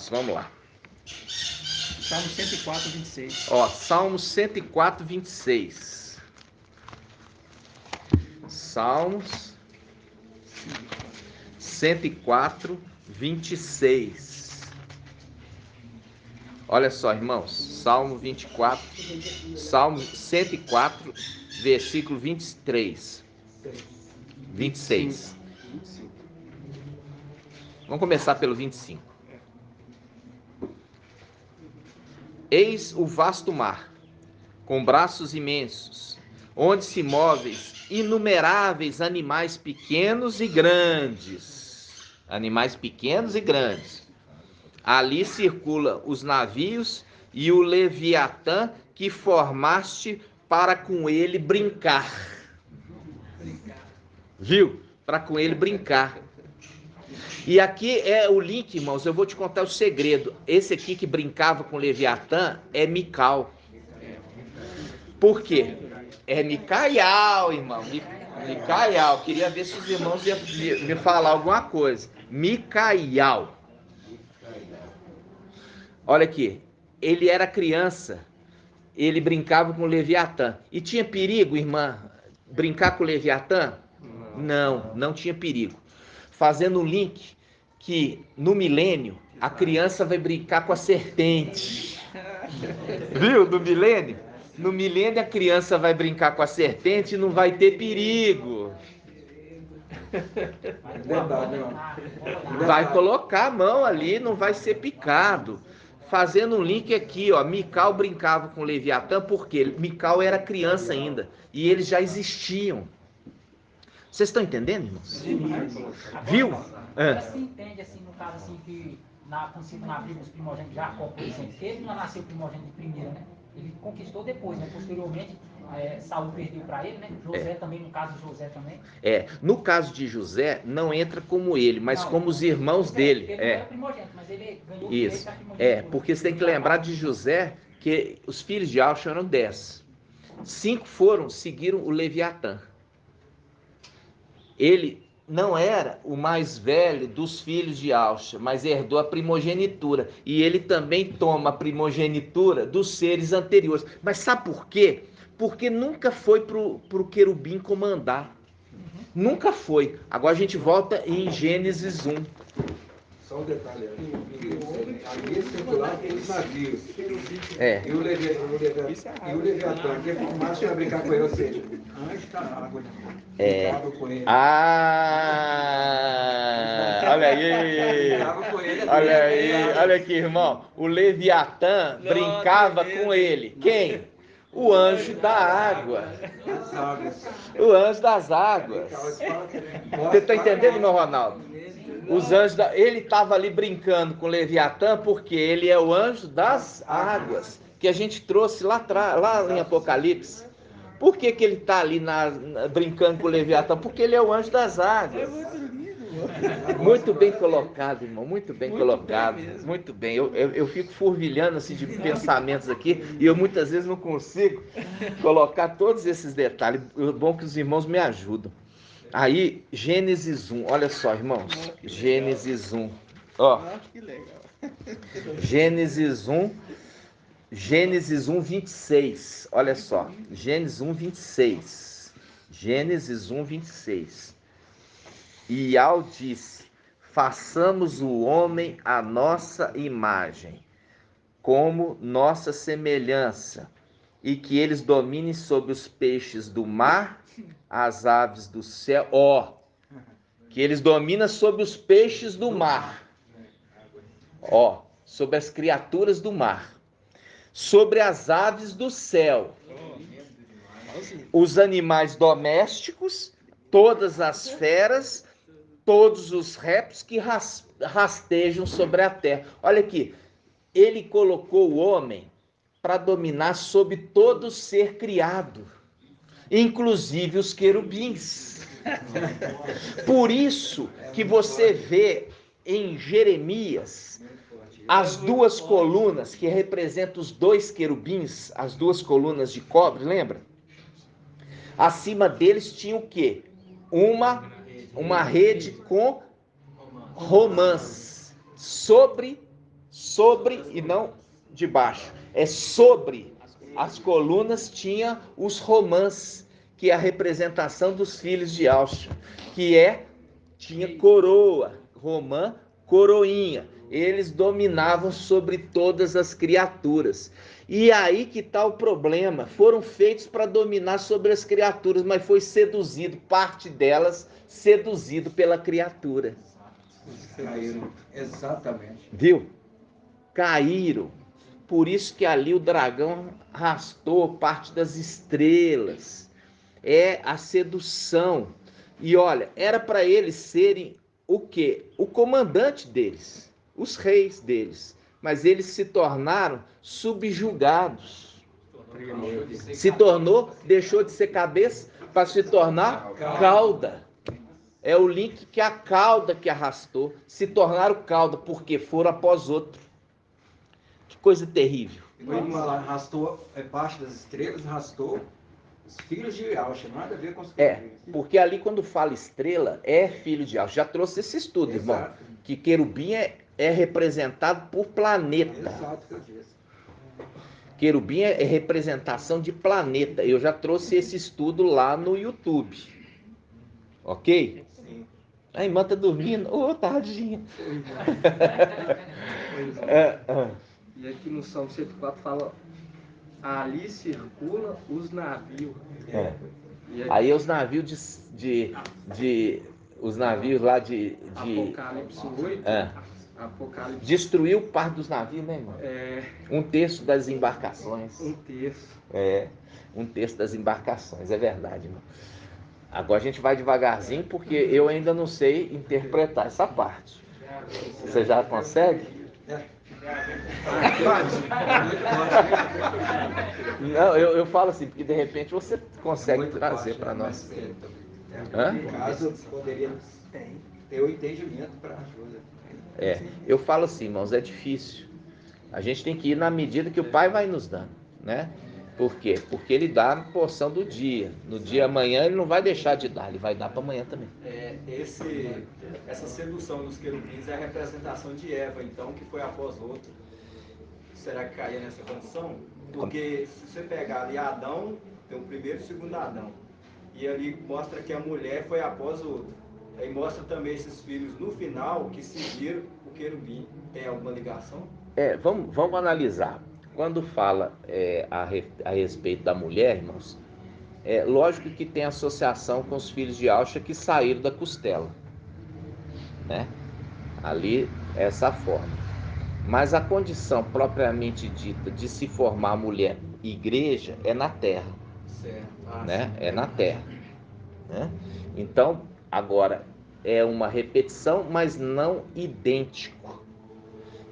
vamos lá. Salmo 104, 26. Ó, Salmo 104, 26. Salmos 104, 26. Olha só, irmãos. Salmo 104, versículo 23. 26. Vamos começar pelo 25. Eis o vasto mar, com braços imensos, onde se movem inumeráveis animais pequenos e grandes. Animais pequenos e grandes. Ali circula os navios e o Leviatã que formaste para com ele brincar. Viu? Para com ele brincar. E aqui é o link, irmãos, eu vou te contar o segredo. Esse aqui que brincava com Leviatã é Mical. Por quê? É Micaial, irmão. Micaial. Queria ver se os irmãos iam me falar alguma coisa. Micaial. Olha aqui. Ele era criança. Ele brincava com Leviatã. E tinha perigo, irmã, brincar com Leviatã? Não tinha perigo. Fazendo um link que no milênio a criança vai brincar com a serpente. Viu? No milênio? No milênio a criança vai brincar com a serpente e não vai ter perigo. Vai colocar a mão ali, não vai ser picado. Fazendo um link aqui, ó, Mical brincava com Leviatã porque Mical era criança ainda e eles já existiam. Vocês estão entendendo, irmãos? Viu? Você entende assim, no caso assim, que na Bíblia os primogênitos de Jacó, por exemplo, ele não nasceu primogênito de primeiro, né? Ele conquistou depois, né? Posteriormente, Saul perdeu para ele, né? José também, no caso de José também. No caso de José, não entra como ele, mas não, como os irmãos dele. Ele não era primogênito, mas ele ganhou isso. Porque você tem que lembrar de José que os filhos de Alxa eram 10. 5 seguiram o Leviatã. Ele não era o mais velho dos filhos de Alxa, mas herdou a primogenitura. E ele também toma a primogenitura dos seres anteriores. Mas sabe por quê? Porque nunca foi pro querubim comandar. Nunca foi. Agora a gente volta em Gênesis 1. Só um detalhe aí. Ali é circular pelos navios. E o Leviatã, que é por mais para brincar com ele, ou seja, antes da água. Olha aí. Olha aí. Olha aqui, irmão. O Leviatã brincava com ele. Quem? O anjo da água. O anjo das águas. Você está entendendo, meu Ronaldo? Os anjos ele estava ali brincando com o Leviatã porque ele é o anjo das águas, que a gente trouxe lá atrás, lá em Apocalipse. Por que ele está ali brincando com o Leviatã? Porque ele é o anjo das águas. Muito bem colocado, irmão, muito bem colocado. Muito bem. Eu fico furvilhando assim de pensamentos aqui e eu muitas vezes não consigo colocar todos esses detalhes. É bom que os irmãos me ajudam. Aí, Gênesis 1, olha só, irmãos, Gênesis 1, ó, Gênesis 1, 26, olha só, Gênesis 1, 26, Gênesis 1, 26, e Ial disse, façamos o homem à nossa imagem, como nossa semelhança, e que eles dominem sobre os peixes do mar, as aves do céu, que eles dominam sobre os peixes do mar, sobre as criaturas do mar, sobre as aves do céu, os animais domésticos, todas as feras, todos os répteis que rastejam sobre a terra. Olha aqui, ele colocou o homem para dominar sobre todo ser criado, inclusive os querubins. Por isso que você vê em Jeremias as 2 colunas que representam os 2 querubins, as 2 colunas de cobre, lembra? Acima deles tinha o quê? Uma rede com romãs, sobre e não de baixo, sobre as colunas tinha os romãs, que é a representação dos filhos de Alxa, tinha coroa, romã, coroinha. Eles dominavam sobre todas as criaturas. E aí que está o problema. Foram feitos para dominar sobre as criaturas, mas foi seduzido, parte delas, seduzido pela criatura. Caíram, exatamente. Viu? Caíram. Por isso que ali o dragão arrastou parte das estrelas. É a sedução. E olha, era para eles serem o quê? O comandante deles, os reis deles. Mas eles se tornaram subjugados. Deixou de ser cabeça para se tornar cauda. É o link que a cauda que arrastou. Se tornaram cauda porque foram após outro. Que coisa terrível. Ele arrastou parte das estrelas, arrastou os filhos de Alxa, nada a ver com os querubins. Porque ali quando fala estrela, é filho de Alxa. Já trouxe esse estudo, irmão. Que querubim é representado por planeta. Exato, que eu disse. Querubim é representação de planeta. Eu já trouxe esse estudo lá no YouTube. Ok? Sim. A irmã tá dormindo. Ô, tadinha. E aqui no Salmo 104 fala: ali circula os navios. Aí os navios os navios lá de Apocalipse 8. Apocalipse. Destruiu parte dos navios, né, irmão? Um terço das embarcações. Um terço. Um terço das embarcações, é verdade, irmão. Agora a gente vai devagarzinho, porque eu ainda não sei interpretar essa parte. Você já consegue? Não, eu falo assim, porque de repente você consegue trazer para nós. No caso, poderia ter o entendimento para ajuda. Eu falo assim, irmãos, é difícil. A gente tem que ir na medida que o Pai vai nos dando, né? Por quê? Porque Ele dá a porção do dia. No dia amanhã Ele não vai deixar de dar, Ele vai dar para amanhã também. Essa sedução dos querubins é a representação de Eva, então, que foi após outro. Será que caía nessa condição? Porque se você pegar ali Adão, tem o primeiro e o segundo Adão. E ali mostra que a mulher foi após o outro. Aí mostra também esses filhos no final que seguiram o querubim. Tem alguma ligação? Vamos analisar. Quando fala a respeito da mulher, irmãos, lógico que tem associação com os filhos de Alcha que saíram da costela, né? Ali, essa forma. Mas a condição propriamente dita de se formar mulher igreja é na terra, né? É na terra, né? Então, agora, é uma repetição, mas não idêntico.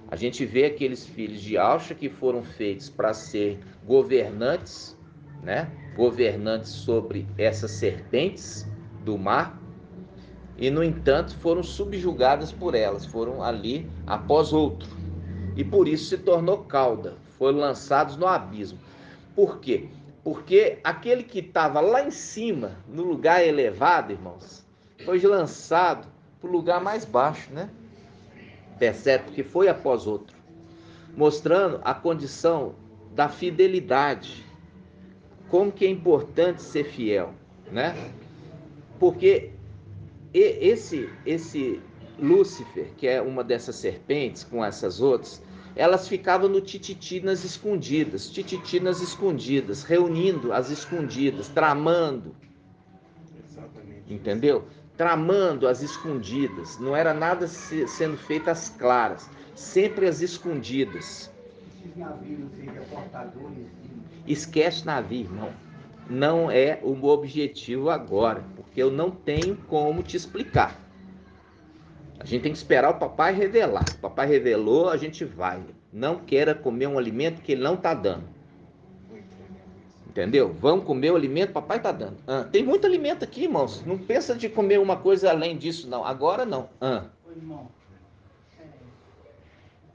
A gente vê aqueles filhos de Alcha que foram feitos para ser governantes, né? Governantes sobre essas serpentes do mar, e no entanto foram subjugadas por elas, foram ali após outro, e por isso se tornou cauda, foram lançados no abismo. Por quê? Porque aquele que estava lá em cima, no lugar elevado, irmãos, foi lançado para o lugar mais baixo, né? Percebe? Porque foi após outro, mostrando a condição da fidelidade, como que é importante ser fiel, né? Porque esse Lúcifer, que é uma dessas serpentes com essas outras, elas ficavam no tititi nas escondidas, reunindo as escondidas, tramando, entendeu? Tramando as escondidas, não era nada sendo feito às claras, sempre às escondidas. Esses navios seriam portadores? Esquece navio, irmão. Não é o objetivo agora, porque eu não tenho como te explicar. A gente tem que esperar o papai revelar. O papai revelou, a gente vai. Não queira comer um alimento que ele não está dando. Entendeu? Vamos comer o alimento que o papai está dando. Tem muito alimento aqui, irmãos. Não pensa de comer uma coisa além disso, não. Agora não. Ô, irmão,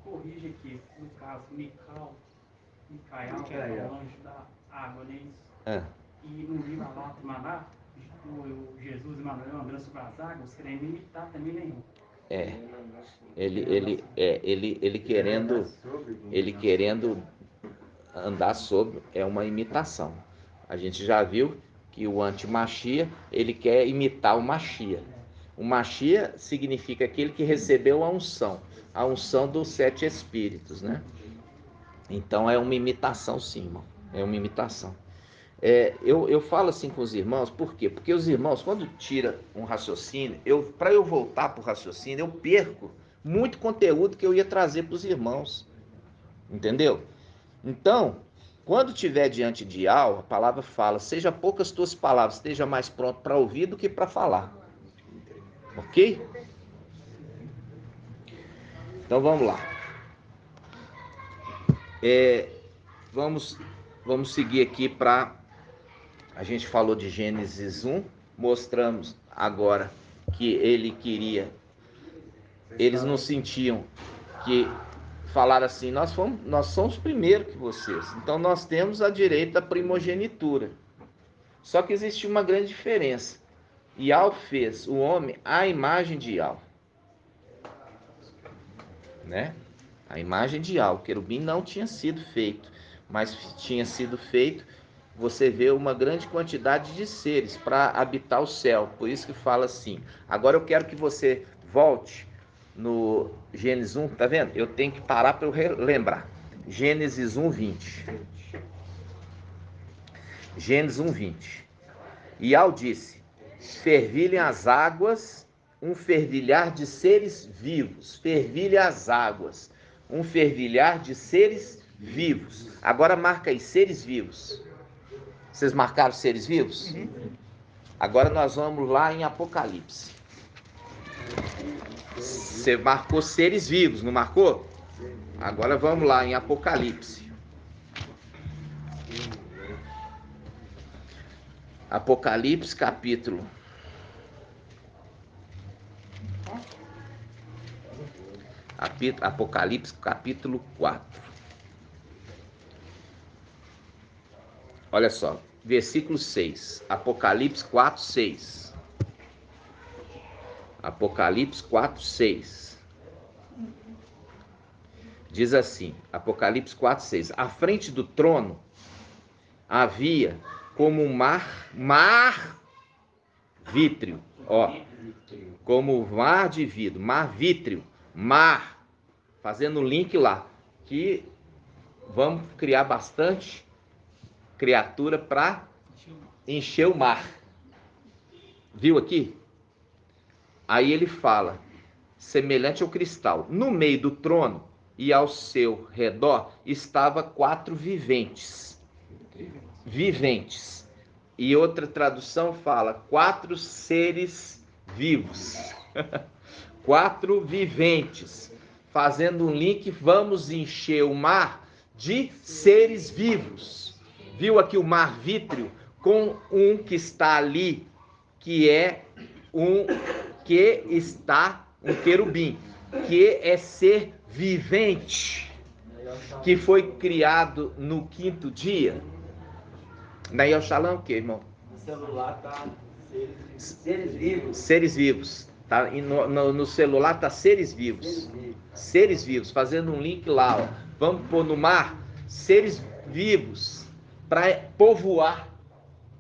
corrija aqui. No caso, Micael é o anjo da água, né? E no livro lá de Maná, o Jesus e Manuel andando sobre as águas, querendo imitar também nenhum. Ele querendo andar sobre, é uma imitação. A gente já viu que o anti-Machia, ele quer imitar o Machia. O Machia significa aquele que recebeu a unção dos 7 espíritos, né? Então é uma imitação, sim, irmão. É uma imitação. Eu falo assim com os irmãos, por quê? Porque os irmãos, quando tira um raciocínio, para eu voltar para o raciocínio, eu perco muito conteúdo que eu ia trazer para os irmãos. Entendeu? Então, quando estiver diante de algo, a palavra fala, seja poucas tuas palavras, esteja mais pronto para ouvir do que para falar. Ok? Então vamos lá. Vamos seguir aqui para... A gente falou de Gênesis 1, mostramos agora que eles não sentiam que falaram assim, nós somos primeiro que vocês, então nós temos a direito à primogenitura. Só que existe uma grande diferença. Ial fez o homem à imagem de Ial, né? A imagem de Ial, o querubim não tinha sido feito, mas tinha sido feito você vê uma grande quantidade de seres para habitar o céu. Por isso que fala assim. Agora eu quero que você volte no Gênesis 1, tá vendo? Eu tenho que parar para eu lembrar. Gênesis 1, 20. Gênesis 1, 20. E Al disse: fervilhem as águas, um fervilhar de seres vivos. Fervilhe as águas, um fervilhar de seres vivos. Agora marca aí, seres vivos. Vocês marcaram seres vivos? Agora nós vamos lá em Apocalipse. Você marcou seres vivos, não marcou? Agora vamos lá em Apocalipse. Apocalipse capítulo. Apocalipse capítulo 4. Olha só, versículo 6. Apocalipse 4, 6. Apocalipse 4, 6. Diz assim, Apocalipse 4, 6. À frente do trono havia como um mar vítreo, ó, como mar de vidro, mar vítreo, mar, fazendo link lá, que vamos criar bastante criatura para encher o mar. Viu aqui? Aí ele fala, semelhante ao cristal. No meio do trono e ao seu redor estava 4 viventes. Viventes. E outra tradução fala 4 seres vivos. 4 viventes. Fazendo um link, vamos encher o mar de seres vivos. Viu aqui o mar vítreo com um que está ali, que é um querubim, que é ser vivente, que foi criado no 5º dia. Daí é o Shalom o que, irmão? No celular tá seres vivos. Seres vivos. Tá? E no celular tá seres vivos. Seres vivos, fazendo um link lá. Ó. Vamos pôr no mar seres vivos para povoar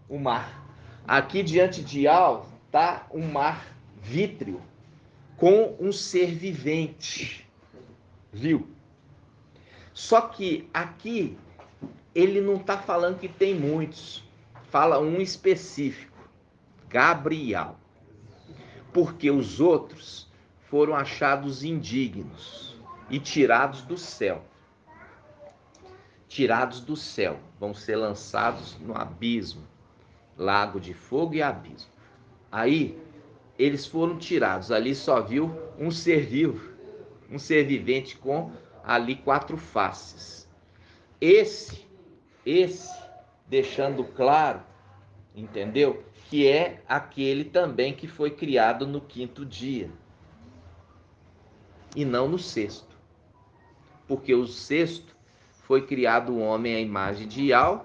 o mar. Aqui diante de Al tá um mar vítreo com um ser vivente. Viu? Só que aqui ele não está falando que tem muitos. Fala um específico, Gabriel. Porque os outros foram achados indignos e tirados do céu. Tirados do céu. Vão ser lançados no abismo. Lago de fogo e abismo. Aí, eles foram tirados. Ali só viu um ser vivo. Um ser vivente com ali 4 faces. Esse, deixando claro, entendeu? Que é aquele também que foi criado no 5º dia. E não no 6º. Porque o 6º foi criado o homem à imagem de Yahweh.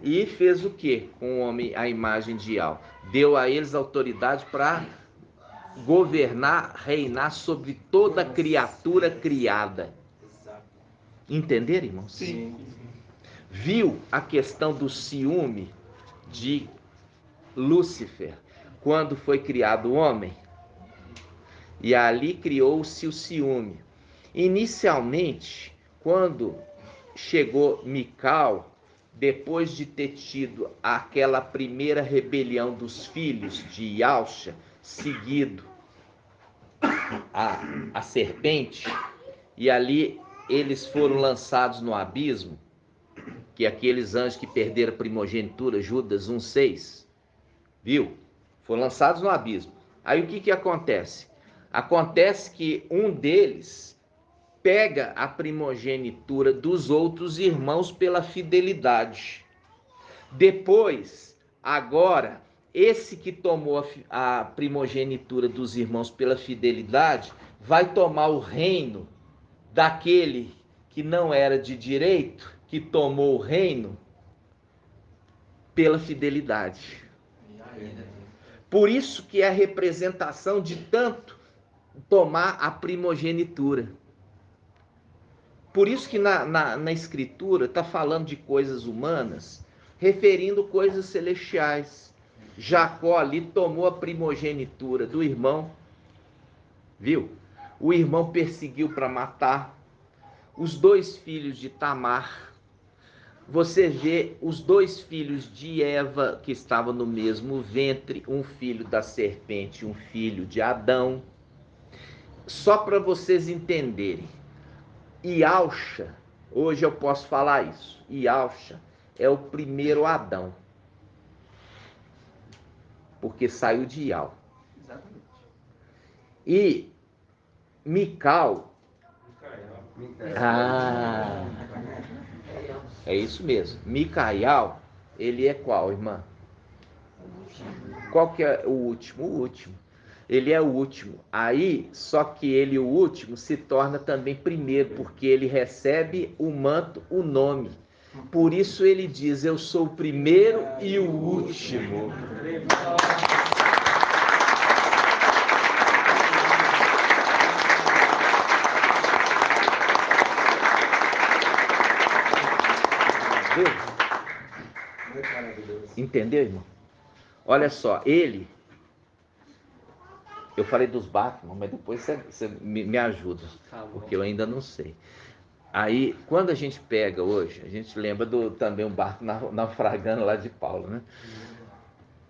E fez o que com o homem à imagem de Yahweh? Deu a eles autoridade para governar, reinar sobre toda criatura criada. Entenderam, irmãos? Sim. Viu a questão do ciúme de Lúcifer quando foi criado o homem? E ali criou-se o ciúme. Inicialmente, quando chegou Mical, depois de ter tido aquela primeira rebelião dos filhos de Yalcha, seguido a serpente, e ali eles foram lançados no abismo, que aqueles anjos que perderam a primogenitura, Judas 1,6, viu? Foram lançados no abismo. Aí o que acontece? Acontece que um deles pega a primogenitura dos outros irmãos pela fidelidade. Depois, agora, esse que tomou a primogenitura dos irmãos pela fidelidade vai tomar o reino daquele que não era de direito, que tomou o reino pela fidelidade. Por isso que é a representação de tanto tomar a primogenitura. Por isso que na escritura está falando de coisas humanas, referindo coisas celestiais. Jacó ali tomou a primogenitura do irmão, viu? O irmão perseguiu para matar. Os 2 filhos de Tamar. Você vê os 2 filhos de Eva que estavam no mesmo ventre, um filho da serpente, um filho de Adão. Só para vocês entenderem, Ialcha, hoje eu posso falar isso, Ialcha é o primeiro Adão, porque saiu de Ial. Exatamente. E Mical, é isso mesmo, Micaial, ele é qual, irmã? Qual que é o último? O último. Ele é o último. Aí, só que ele, o último, se torna também primeiro, porque ele recebe o manto, o nome. Por isso ele diz, eu sou o primeiro e o último. Entendeu, irmão? Olha só, ele... Eu falei dos barcos, mas depois você me ajuda, porque eu ainda não sei. Aí, quando a gente pega hoje, a gente lembra também o barco naufragando lá de Paulo, né?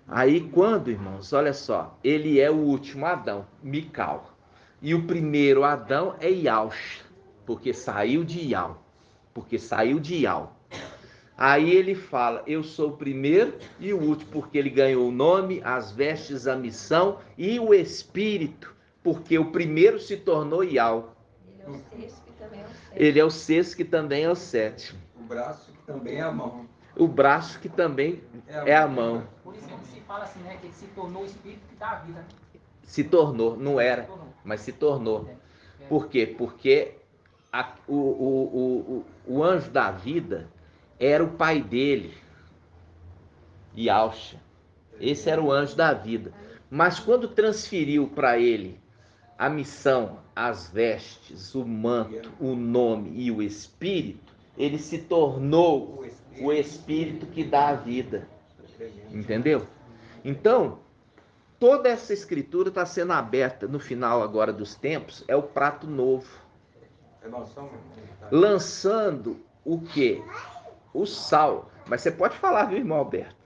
Aí, quando, irmãos, olha só, ele é o último Adão, Mical. E o primeiro Adão é Ialcha, porque saiu de Ial. Aí ele fala, eu sou o primeiro e o último, porque ele ganhou o nome, as vestes, a missão e o espírito, porque o primeiro se tornou Ial. Ele é o sexto, que também é o sétimo. O braço, que também é a mão. O braço, que também é a mão. Por isso que se fala assim, né, que ele se tornou o espírito que dá a vida. Se tornou, não era, mas se tornou. Por quê? Porque o anjo da vida era o pai dele, Ialcha. Esse era o anjo da vida. Mas quando transferiu para ele a missão, as vestes, o manto, o nome e o espírito, ele se tornou o espírito que dá a vida. Entendeu? Então, toda essa escritura está sendo aberta no final agora dos tempos, é o prato novo. Lançando o quê? O sal. Mas você pode falar, viu, irmão Alberto?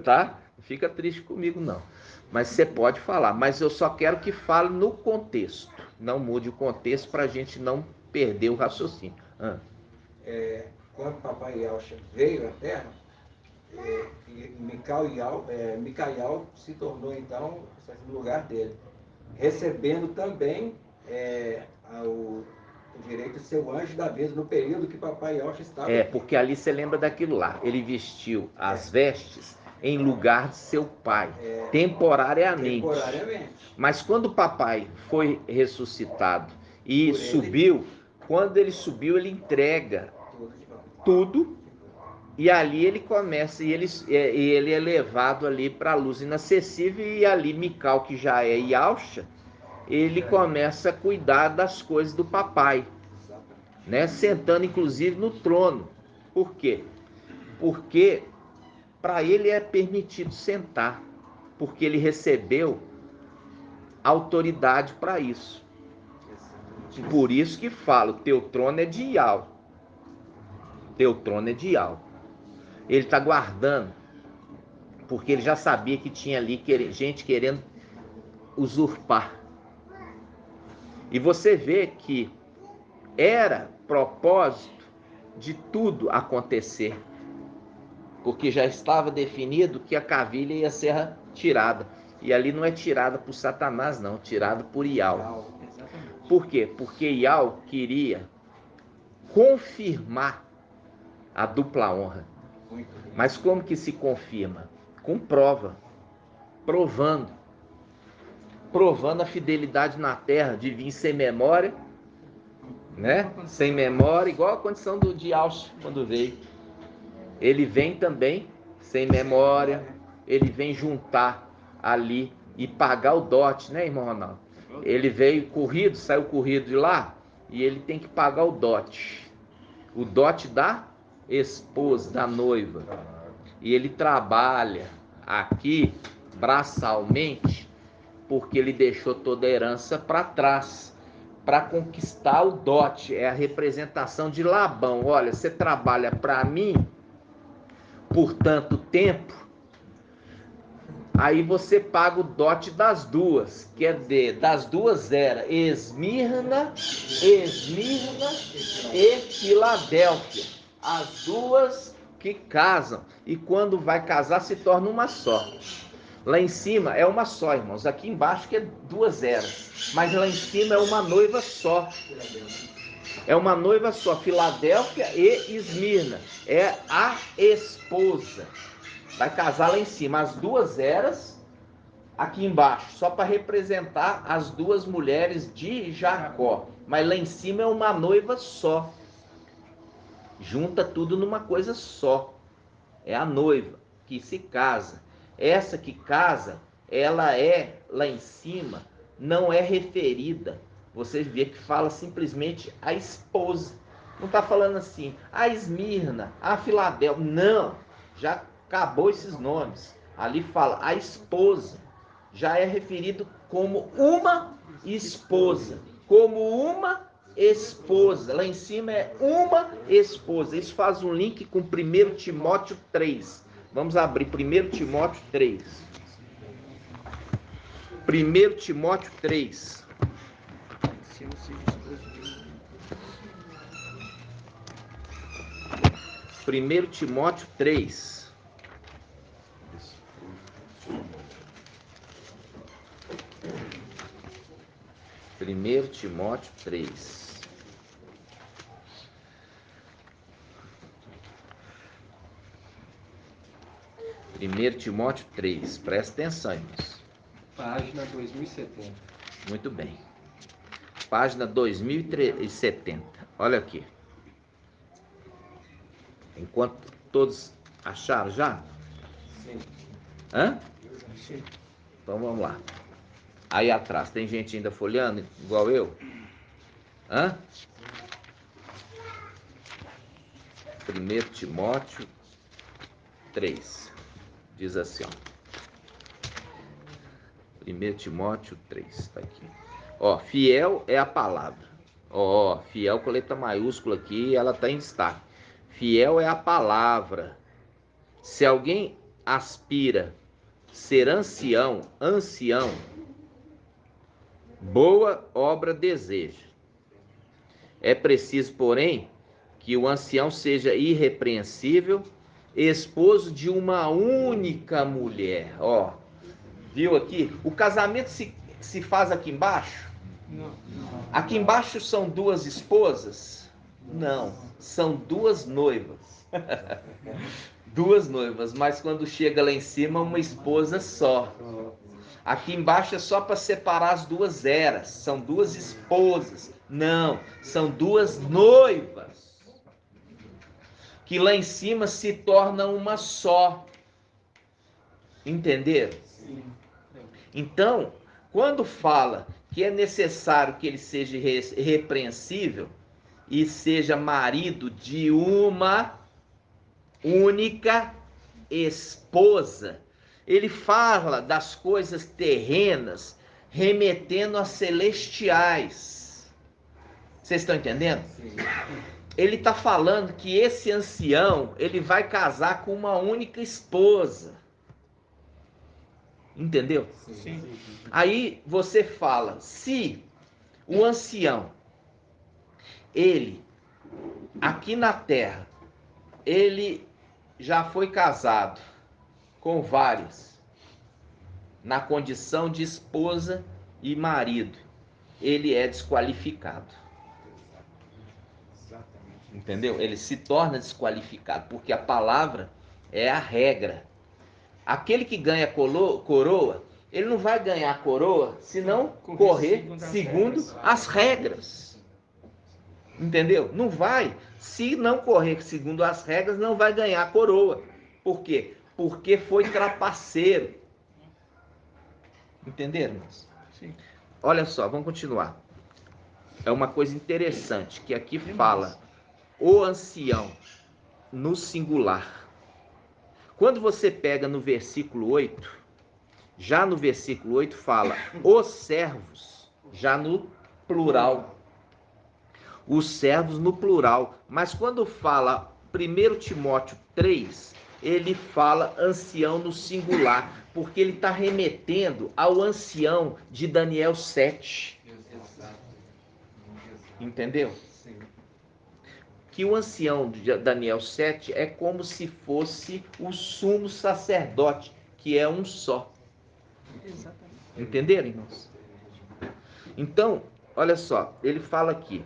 Tá? Não fica triste comigo, não. Mas você pode falar. Mas eu só quero que fale no contexto. Não mude o contexto para a gente não perder o raciocínio. Quando papai Ialcha veio à Terra, Micaial se tornou, então, no lugar dele. Recebendo também o direito de ser o anjo da vida no período que papai Ialcha estava aqui. Porque ali você lembra daquilo lá. Ele vestiu as vestes em lugar de seu pai, temporariamente. Mas quando o papai foi ressuscitado e subiu, quando ele subiu, ele entrega tudo, e ali ele começa, e ele é levado ali para a luz inacessível, e ali Mical, que já é Ialcha, ele começa a cuidar das coisas do papai, né? Sentando inclusive no trono. Por quê? Porque para ele é permitido sentar, porque ele recebeu autoridade para isso. Por isso que falo, teu trono é de Ial. Teu trono é de Ial. Ele está guardando, porque ele já sabia que tinha ali gente querendo usurpar. E você vê que era propósito de tudo acontecer, porque já estava definido que a cavilha ia ser tirada. E ali não é tirada por Satanás, não, tirada por Ial. Por quê? Porque Ial queria confirmar a dupla honra. Mas como que se confirma? Com prova, provando a fidelidade na terra, de vir sem memória, né? Sem memória, igual a condição de Ialcha quando veio. Ele vem também sem memória, ele vem juntar ali e pagar o dote, né, irmão Ronaldo? Ele veio corrido, saiu corrido de lá, e ele tem que pagar o dote da esposa, da noiva. e ele trabalha aqui braçalmente porque ele deixou toda a herança para trás, para conquistar o dote. É a representação de Labão. Olha, você trabalha para mim por tanto tempo, aí você paga o dote das duas, que é das duas era Esmirna e Filadélfia, as duas que casam, e quando vai casar se torna uma só. Lá em cima é uma só, irmãos, aqui embaixo que é duas eras, mas lá em cima é uma noiva só. É uma noiva só, Filadélfia e Esmirna, é a esposa. Vai casar lá em cima, as duas eras aqui embaixo, só para representar as duas mulheres de Jacó. Mas lá em cima é uma noiva só. Junta tudo numa coisa só. É a noiva que se casa. Essa que casa, ela é lá em cima, não é referida. Vocês vê que fala simplesmente a esposa. Não está falando assim, a Esmirna, a Filadélfia. Não, já acabou esses nomes. Ali fala a esposa. Já é referido como uma esposa. Como uma esposa. Lá em cima é uma esposa. Isso faz um link com 1 Timóteo 3. Vamos abrir 1 Timóteo 3. 1 Timóteo 3. 1 Timóteo 3. 1 Timóteo 3. Primeiro Timóteo 3, presta atenção, irmãos. Página 2070. Muito bem. Página 2070. Olha aqui. Enquanto todos acharam já? Sim. Hã? Sim. Então vamos lá. Aí atrás, tem gente ainda folheando, igual eu? Hã? 1 Timóteo 3. Diz assim, ó. 1 Timóteo 3, tá aqui. Ó, fiel é a palavra. Ó, fiel com letra maiúscula aqui, ela tá em destaque. Fiel é a palavra. Se alguém aspira ser ancião, boa obra deseja. É preciso, porém, que o ancião seja irrepreensível, esposo de uma única mulher. Ó, viu aqui? O casamento se faz aqui embaixo? Não. Aqui embaixo são duas esposas? Não, são duas noivas. Duas noivas, mas quando chega lá em cima, uma esposa só. Aqui embaixo é só para separar as duas eras, são duas esposas. Não, são duas noivas. Que lá em cima se torna uma só. Entenderam? Sim. Então, quando fala que é necessário que ele seja irrepreensível e seja marido de uma única esposa, ele fala das coisas terrenas remetendo às celestiais. Vocês estão entendendo? Sim. Ele está falando que esse ancião, ele vai casar com uma única esposa. Entendeu? Sim. Aí você fala, se o ancião, ele, aqui na terra, ele já foi casado com várias, na condição de esposa e marido, ele é desqualificado. Entendeu? Ele se torna desqualificado, porque a palavra é a regra. Aquele que ganha coroa, ele não vai ganhar coroa se não correr segundo as regras. Entendeu? Não vai. Se não correr segundo as regras, não vai ganhar coroa. Por quê? Porque foi trapaceiro. Entenderam, irmãos? Sim. Olha só, vamos continuar. É uma coisa interessante que aqui fala o ancião no singular. Quando você pega no versículo 8, já no versículo 8 fala os servos, já no plural. Os servos no plural. Mas quando fala 1 Timóteo 3, ele fala ancião no singular, porque ele está remetendo ao ancião de Daniel 7. Entendeu? Sim. Que o ancião de Daniel 7 é como se fosse o sumo sacerdote, que é um só. Exatamente. Entenderam, irmãos? Então, olha só, ele fala aqui.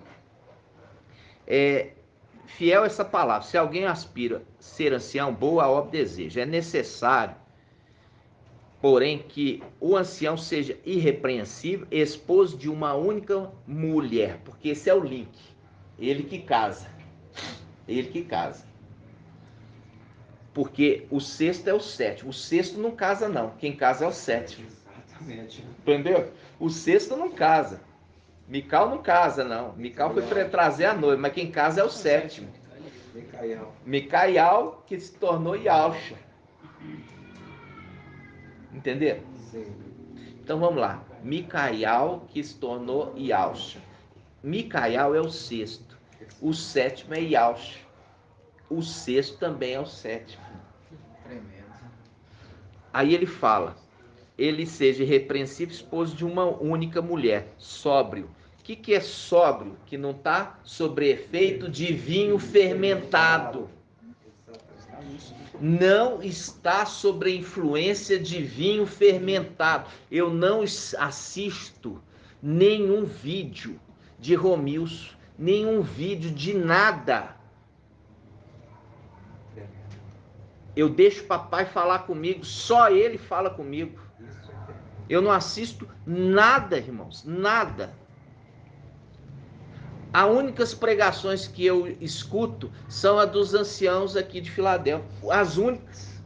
Fiel essa palavra. Se alguém aspira a ser ancião, boa obra deseja. É necessário, porém, que o ancião seja irrepreensível, esposo de uma única mulher, porque esse é o link. Ele que casa. Ele que casa. Porque o sexto é o sétimo. O sexto não casa, não. Quem casa é o sétimo. Exatamente. Entendeu? O sexto não casa. Mical não casa, não. Mical foi para trazer a noiva, mas quem casa é o sétimo. Micaial, que se tornou Ialcha. Entenderam? Sim. Então vamos lá. Micaial, que se tornou Ialcha. Micaial é o sexto. O sétimo é Ialcha. O sexto também é o sétimo. Tremendo. Aí ele fala, ele seja irrepreensível, esposo de uma única mulher, sóbrio. O que é sóbrio? Que não está sob efeito de vinho fermentado. Não está sob influência de vinho fermentado. Eu não assisto nenhum vídeo de Romilson, nenhum vídeo de nada. Eu deixo o papai falar comigo, só ele fala comigo. Eu não assisto nada, irmãos, nada. As únicas pregações que eu escuto são as dos anciãos aqui de Filadélfia. As únicas.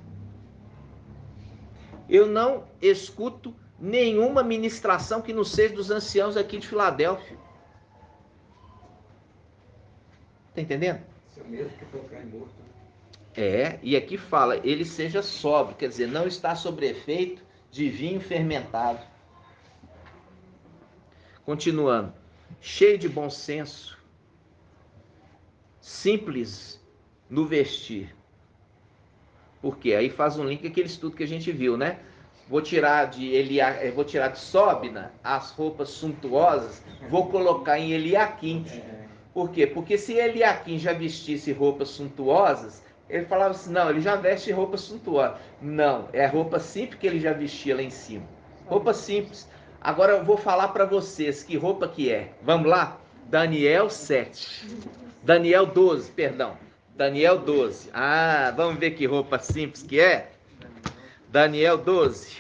Eu não escuto nenhuma ministração que não seja dos anciãos aqui de Filadélfia. Tá entendendo? Isso mesmo que tocar em morto. E aqui fala, ele seja sóbrio, quer dizer, não está sob efeito de vinho fermentado. Continuando, cheio de bom senso, simples no vestir. Por quê? Aí faz um link com aquele estudo que a gente viu, né? Vou tirar de Sóbina as roupas suntuosas, vou colocar em Eliaquim. Por quê? Porque se Eliaquim já vestisse roupas suntuosas, ele falava assim, não, ele já veste roupa suntuosa. Não, é roupa simples que ele já vestia lá em cima. Roupa simples. Agora eu vou falar para vocês que roupa que é. Vamos lá? Daniel 7. Daniel 12, perdão. Daniel 12. Ah, vamos ver que roupa simples que é? Daniel 12.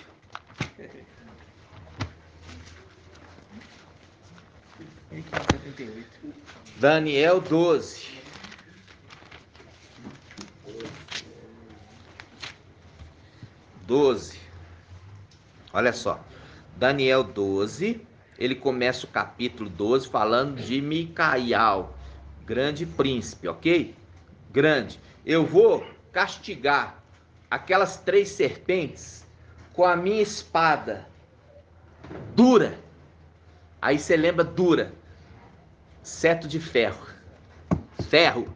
Daniel 12. Olha só, Daniel 12, ele começa o capítulo 12 falando de Micaial, grande príncipe, ok? Grande. Eu vou castigar aquelas 3 serpentes com a minha espada dura. Aí você lembra dura, cetro de ferro, ferro,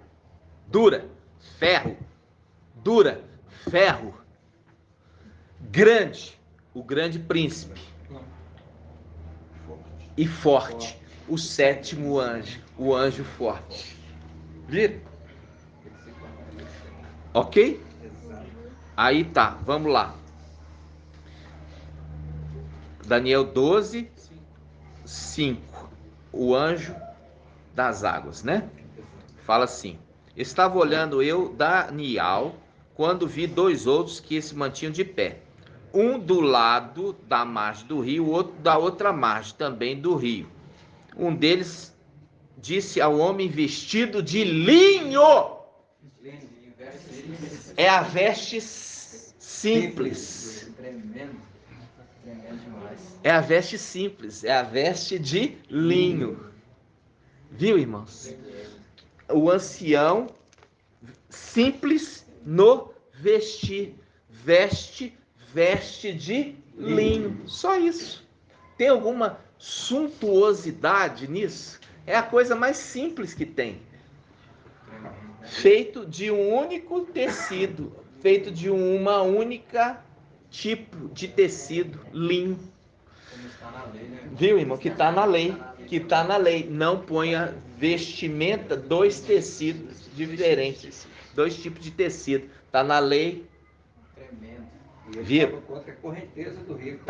dura, ferro, dura, ferro. Grande, o grande príncipe e forte, o 7º anjo, o anjo forte. Viram? Ok? Aí tá, vamos lá. Daniel 12, 5. O anjo das águas, né? Fala assim: estava olhando eu, Daniel, quando vi 2 outros que se mantinham de pé. Um do lado da margem do rio, o outro da outra margem também do rio. Um deles disse ao homem vestido de linho. É a veste simples. É a veste simples, é a veste de linho. Viu, irmãos? O ancião simples no vestir. veste de linho. Só isso. Tem alguma suntuosidade nisso? É a coisa mais simples que tem. Feito de um único tecido, feito de uma única tipo de tecido, linho. Viu, irmão? Que está na lei. Que está na lei. Não ponha vestimenta, dois tecidos diferentes. Dois tipos de tecido. Está na lei. Tremendo. E ele Viu? estava contra a correnteza do rio.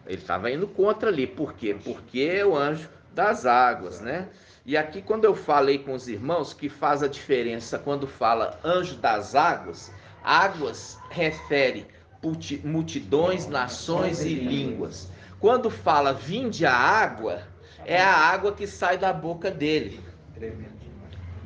Ele estava indo contra ali. Por quê? Porque é o anjo das águas, né? E aqui quando eu falei com os irmãos que faz a diferença quando fala anjo das águas, águas refere multidões, nações e línguas. Quando fala vinde a água, é a água que sai da boca dele.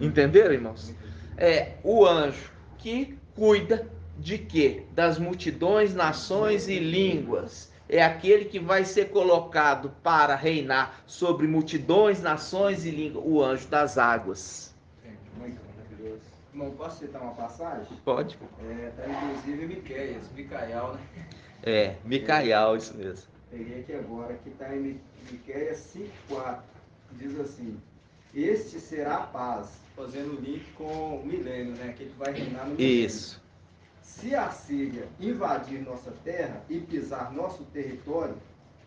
Entenderam, irmãos? É o anjo que cuida de quê? Das multidões, nações e línguas. É aquele que vai ser colocado para reinar sobre multidões, nações e línguas. O anjo das águas. Muito maravilhoso. Irmão, posso citar uma passagem? Pode. Tá inclusive Micael, né? Micael, isso mesmo. Peguei aqui agora, que está em Miqueias 5:4. Diz assim: este será a paz, fazendo link com o milênio, né? Que ele vai reinar no milênio. Isso. Se a Síria invadir nossa terra e pisar nosso território,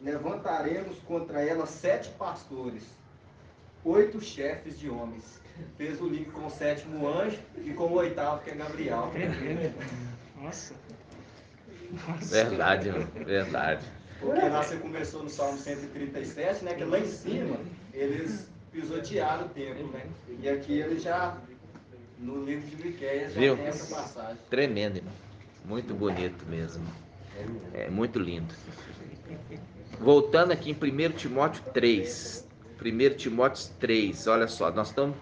levantaremos contra ela 7 pastores, 8 chefes de homens. Fez o link com o 7º anjo e com o 8º, que é Gabriel. Nossa. Verdade, verdade. Porque lá você começou no Salmo 137, né? Que lá em cima eles pisotearam o templo, né? E aqui eles já, no livro de Miqueias, já tem essa passagem. Tremendo, irmão. Muito bonito mesmo. É muito lindo. Voltando aqui em 1 Timóteo 3. 1 Timóteo 3, olha só, nós estamos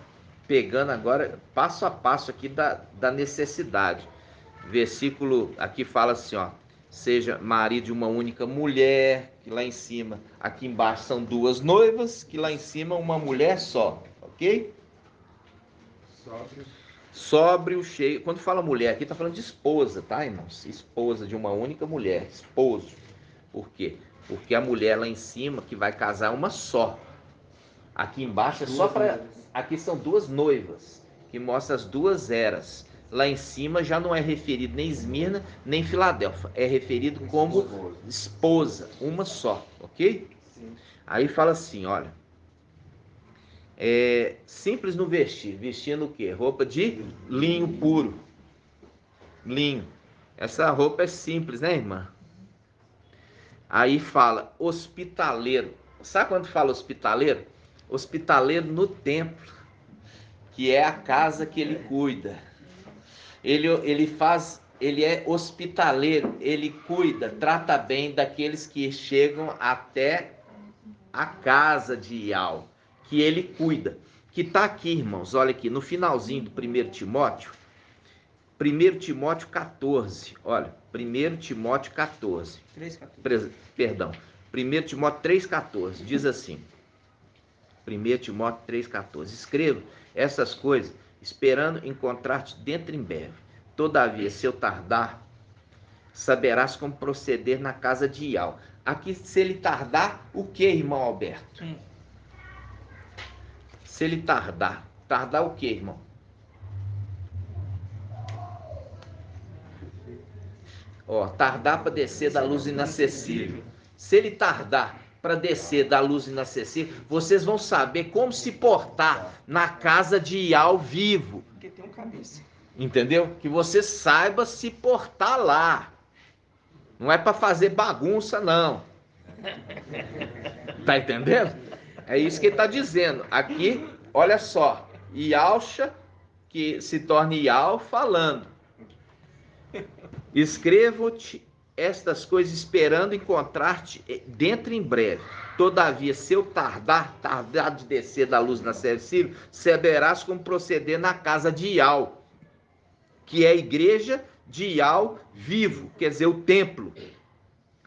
pegando agora passo a passo aqui da necessidade. Versículo aqui fala assim, ó: seja marido de uma única mulher, que lá em cima, aqui embaixo são 2 noivas, que lá em cima uma mulher só, ok? Sóbrio, cheio. Quando fala mulher aqui, está falando de esposa, tá, irmãos? Esposa de uma única mulher, esposo. Por quê? Porque a mulher lá em cima que vai casar é uma só. Aqui embaixo é só para... Aqui são 2 noivas, que mostra as 2 eras. Lá em cima já não é referido nem Esmirna, nem Filadélfia. É referido como esposa, uma só, ok? Sim. Aí fala assim, olha. Simples no vestir. Vestindo o quê? Roupa de linho puro. Linho. Essa roupa é simples, né, irmã? Aí fala hospitaleiro. Sabe quando fala hospitaleiro? Hospitaleiro no templo, que é a casa que ele cuida. Ele é hospitaleiro, ele cuida, trata bem daqueles que chegam até a casa de Ial, que ele cuida. Que está aqui, irmãos, olha aqui, no finalzinho do 1 Timóteo, 1 Timóteo 14, olha, 1 Timóteo 14, 3:14. Perdão, 1 Timóteo 3,14, diz assim, 1 Timóteo 3,14, escrevo essas coisas, esperando encontrar-te dentro em breve. Todavia, se eu tardar, saberás como proceder na casa de Ial. Aqui, se ele tardar, o que, irmão Alberto? Se ele tardar o que, irmão? Tardar para descer da luz inacessível. Se ele tardar para descer da luz inacessível, vocês vão saber como se portar na casa de Ial vivo. Porque tem um cabeça. Entendeu? Que você saiba se portar lá. Não é para fazer bagunça, não. Tá entendendo? É isso que ele está dizendo. Aqui, olha só. Ialcha, que se torna Ial, falando. Escrevo-te estas coisas esperando encontrar-te dentro em breve. Todavia, se eu tardar de descer da luz inacessível, saberás como proceder na casa de Ial, que é a igreja de Ial vivo, quer dizer, o templo,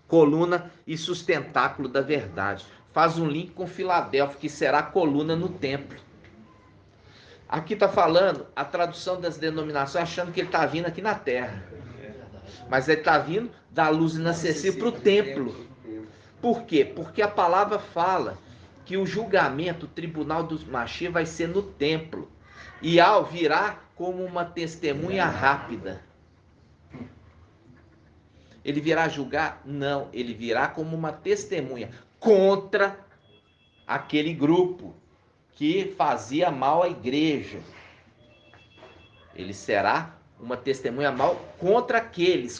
coluna e sustentáculo da verdade. Faz um link com Filadélfia, que será a coluna no templo. Aqui está falando a tradução das denominações, achando que ele está vindo aqui na terra. Mas ele está vindo da luz inacessível para o templo. Por quê? Porque a palavra fala que o julgamento, o tribunal dos Mashiach vai ser no templo. E ao virá como uma testemunha rápida. Ele virá julgar? Não, ele virá como uma testemunha contra aquele grupo que fazia mal à igreja. Ele será uma testemunha mal contra aqueles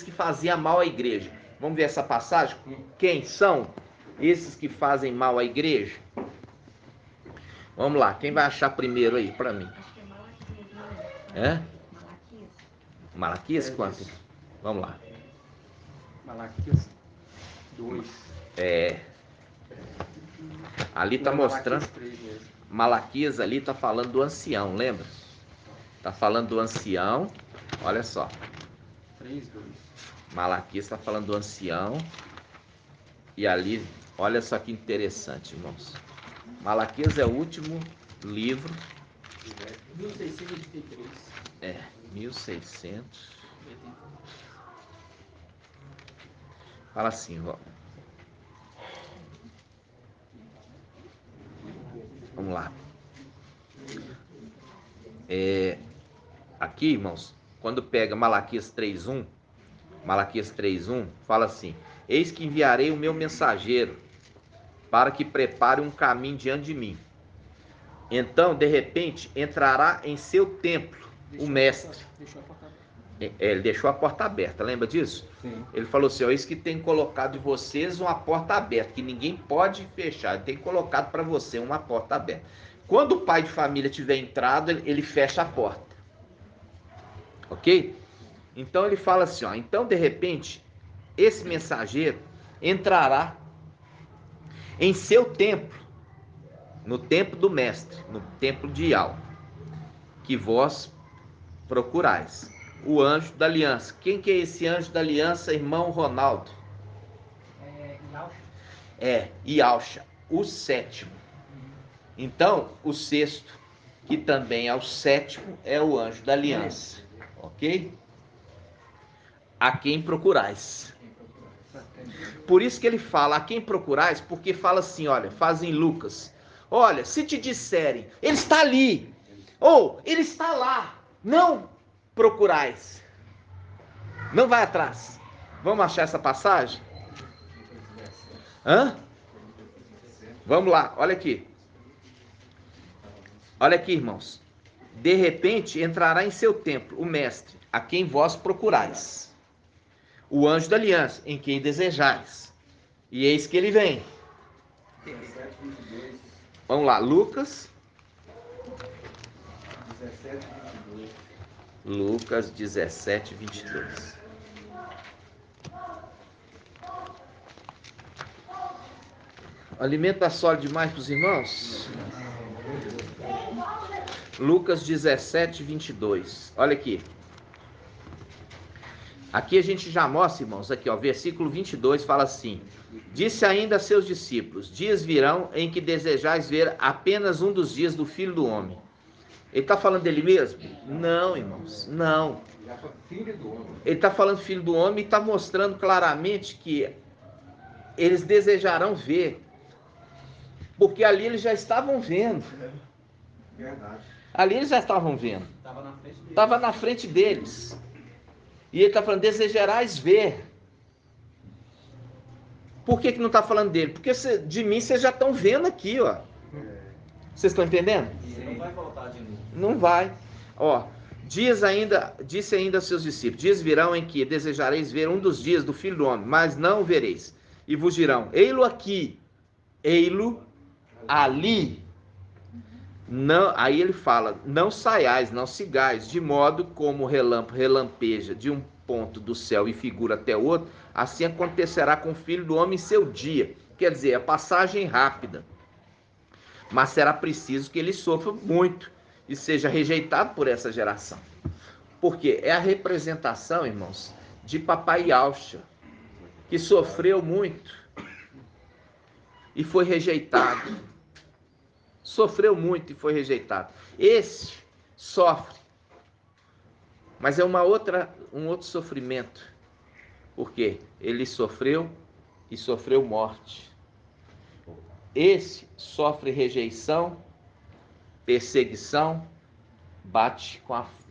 que faziam mal à igreja. Vamos ver essa passagem? Quem são esses que fazem mal à igreja? Vamos lá, quem vai achar primeiro aí para mim? Acho que é Malaquias. É? Malaquias quanto? Vamos lá. Malaquias 2. Ali está mostrando. Malaquias ali está falando do ancião, lembra? Está falando do ancião. Olha só. 3:2. Malaquias está falando do ancião. E ali, olha só que interessante, irmãos. Malaquias é o último livro. 1683. 1600. Fala assim, ó. Vamos lá. Aqui, irmãos, quando pega Malaquias 3:1, fala assim: eis que enviarei o meu mensageiro para que prepare um caminho diante de mim. Então, de repente, entrará em seu templo o mestre. Ele deixou a porta aberta, lembra disso? Sim. Ele falou assim: ó, isso que tem colocado de vocês uma porta aberta, que ninguém pode fechar. Ele tem colocado para você uma porta aberta. Quando o pai de família tiver entrado, ele fecha a porta. Ok? Então ele fala assim, ó, então de repente, esse mensageiro entrará em seu templo, no templo do mestre, no templo de Ial, que vós procurais. O anjo da aliança. Quem que é esse anjo da aliança, irmão Ronaldo? Ialcha, o sétimo. Então, o sexto, que também é o sétimo, é o anjo da aliança. Ok? A quem procurais. Por isso que ele fala, a quem procurais, porque fala assim, olha, faz em Lucas. Olha, se te disserem, ele está ali, ou ele está lá, não procurais. Não vai atrás. Vamos achar essa passagem? Vamos lá, olha aqui. Olha aqui, irmãos. De repente entrará em seu templo o mestre, a quem vós procurais. O anjo da aliança, em quem desejais. E eis que ele vem. Vamos lá, Lucas 17:22. O alimento tá sólido demais para os irmãos? Lucas 17:22. Olha aqui. Aqui a gente já mostra, irmãos, aqui, ó, versículo 22 fala assim: disse ainda a seus discípulos: dias virão em que desejais ver apenas um dos dias do Filho do Homem. Ele está falando dele mesmo? Não, irmãos, não. Ele está falando Filho do Homem e está mostrando claramente que eles desejarão ver, porque ali eles já estavam vendo. Ali eles já estavam vendo. Estava na frente deles. E ele está falando, desejarás ver. Por que não está falando dele? Porque de mim vocês já estão vendo aqui, ó. Vocês estão entendendo? E ele não vai voltar de novo. Não vai. Ó, disse ainda aos seus discípulos: dias virão em que desejareis ver um dos dias do Filho do Homem, mas não o vereis. E vos dirão: ei-lo aqui, ei-lo ali. Não, aí ele fala: não saiais, não sigais, de modo como o relâmpago relampeja de um ponto do céu e figura até o outro, assim acontecerá com o Filho do Homem em seu dia. Quer dizer, a passagem rápida. Mas será preciso que ele sofra muito e seja rejeitado por essa geração. Porque é a representação, irmãos, de Papai Yahshua, que sofreu muito e foi rejeitado. Sofreu muito e foi rejeitado. Esse sofre Mas é um outro sofrimento. Porque ele sofreu e sofreu morte. Esse sofre rejeição, perseguição, bate